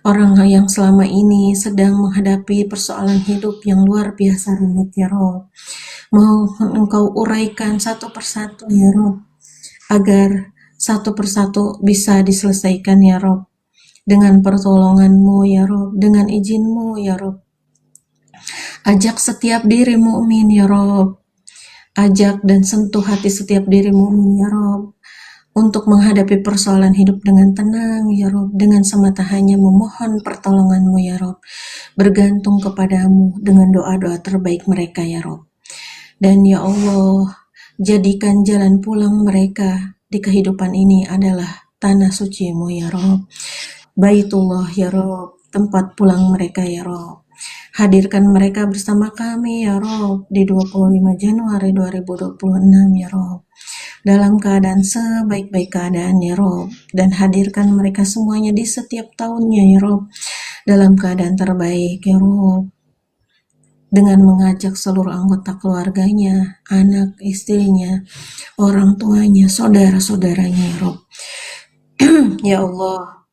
Orang yang selama ini sedang menghadapi persoalan hidup yang luar biasa rumit ya Rabb. Mohon Engkau uraikan satu persatu ya Rabb, agar satu persatu bisa diselesaikan ya Rabb. Dengan pertolongan-Mu ya Rabb, dengan izin-Mu ya Rabb. Ajak setiap diri mukmin ya Rabb. Ajak dan sentuh hati setiap diri mukmin ya Rabb, untuk menghadapi persoalan hidup dengan tenang ya Rabb, dengan semata hanya memohon pertolongan-Mu ya Rabb, bergantung kepadamu dengan doa-doa terbaik mereka ya Rabb. Dan ya Allah, jadikan jalan pulang mereka di kehidupan ini adalah tanah suci-Mu ya Rabb, Baitullah ya Rabb, tempat pulang mereka ya Rabb. Hadirkan mereka bersama kami ya Rabb di 25 Januari 2026 ya Rabb, dalam keadaan sebaik-baik keadaan ya Rabb, dan hadirkan mereka semuanya di setiap tahunnya ya Rabb, dalam keadaan terbaik ya Rabb, dengan mengajak seluruh anggota keluarganya, anak, istrinya, orang tuanya, saudara-saudaranya ya Rabb. Ya Allah,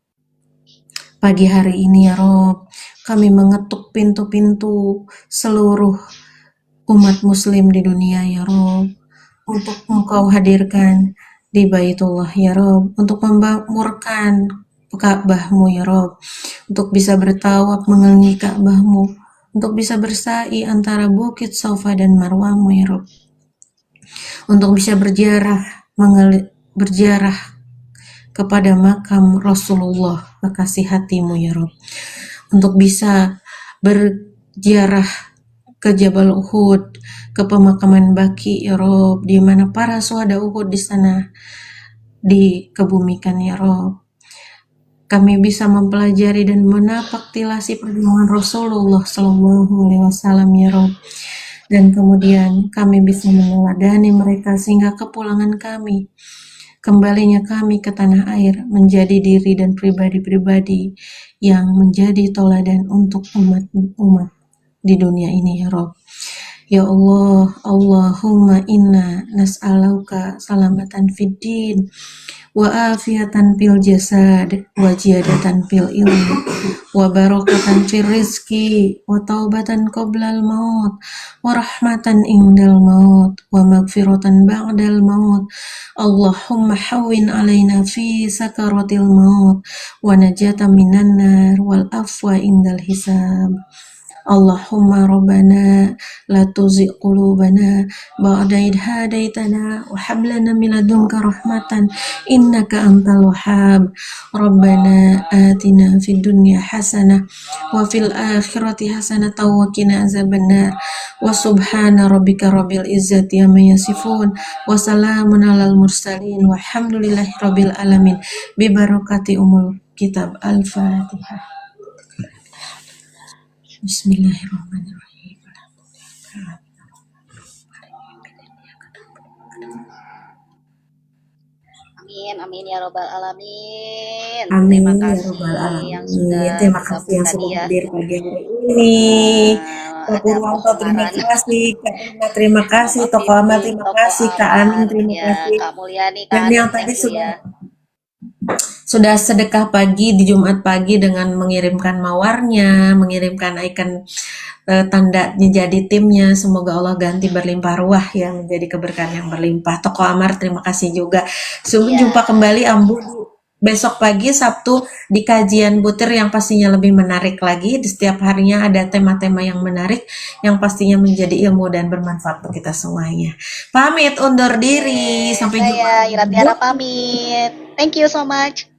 pagi hari ini ya Rob, kami mengetuk pintu-pintu seluruh umat muslim di dunia ya Rob, untuk Engkau hadirkan di Baitullah ya Rob, untuk memakmurkan Ka'bah-Mu ya Rob, untuk bisa bertawaf mengelilingi Ka'bah-Mu, untuk bisa bersa'i antara Bukit Safa dan Marwah-Mu ya Rob, untuk bisa berjarah kepada makam Rasulullah kekasih hatimu ya Rob, untuk bisa berziarah ke Jabal Uhud, ke pemakaman Baqi ya Rob, di mana para syuhada Uhud di sana dikebumikan ya Rob. Kami bisa mempelajari dan menapak tilasi perjuangan Rasulullah Shallallahu Alaihi Wasallam ya Rob, dan kemudian kami bisa meneladani mereka sehingga kepulangan kami, kembalinya kami ke tanah air menjadi diri dan pribadi-pribadi yang menjadi toladan untuk umat-umat di dunia ini ya Rob. Ya Allah, Allahumma inna nas'aluka salamatan fid din wa afiatan fil jasad wa ziyadatan fil ilmi wa barakatan fil rizki wa taubatan qoblal maut wa rahmatan indal maut wa magfiratan ba'dal maut. Allahumma hawwin alaina fi sakaratil maut wa najata minan nar wal afwa indal hisab. Allahumma rabbana la tuzigh qulubana ba'da idh hadaitana wa hab lana min ladunka rahmatan innaka antal wahhab. Rabbana atina fid dunya hasanah wa fil akhirati hasanah wa qina azabannar. Wa subhana rabbika rabbil izzati amma yasifun wa salamun alal mursalin walhamdulillahi rabbil alamin bi barakati umul kitab. Al-Fatihah. Bismillahirrahmanirrahim. Amin, amin ya robbal alamin. Amin Terima ya kasih robbal yang alamin. sudah Terima kasih bergabung yang tadi sudah ya. hadir pagi hari ini. Kak Ada Purwanto Poh terima Maran, kasih, Kak Ina terima kasih, Mama Toko Amal Pipin, terima Toko kasih, Kak Aning Amar, terima ya kasih. Kak Mulyani, Kak Dan yang Aning, tadi thank you ya. sudah sedekah pagi di Jumat pagi dengan mengirimkan mawarnya, mengirimkan icon tanda jadi timnya. Semoga Allah ganti berlimpah ruah ya, menjadi keberkahan yang berlimpah. Toko Amar terima kasih juga. Sampai Iya, jumpa kembali Ambu besok pagi Sabtu di kajian butir yang pastinya lebih menarik lagi. Di setiap harinya ada tema-tema yang menarik yang pastinya menjadi ilmu dan bermanfaat untuk kita semuanya. Pamit undur diri. Sampai jumpa saya Ira Tiara lagi. pamit. Thank you so much.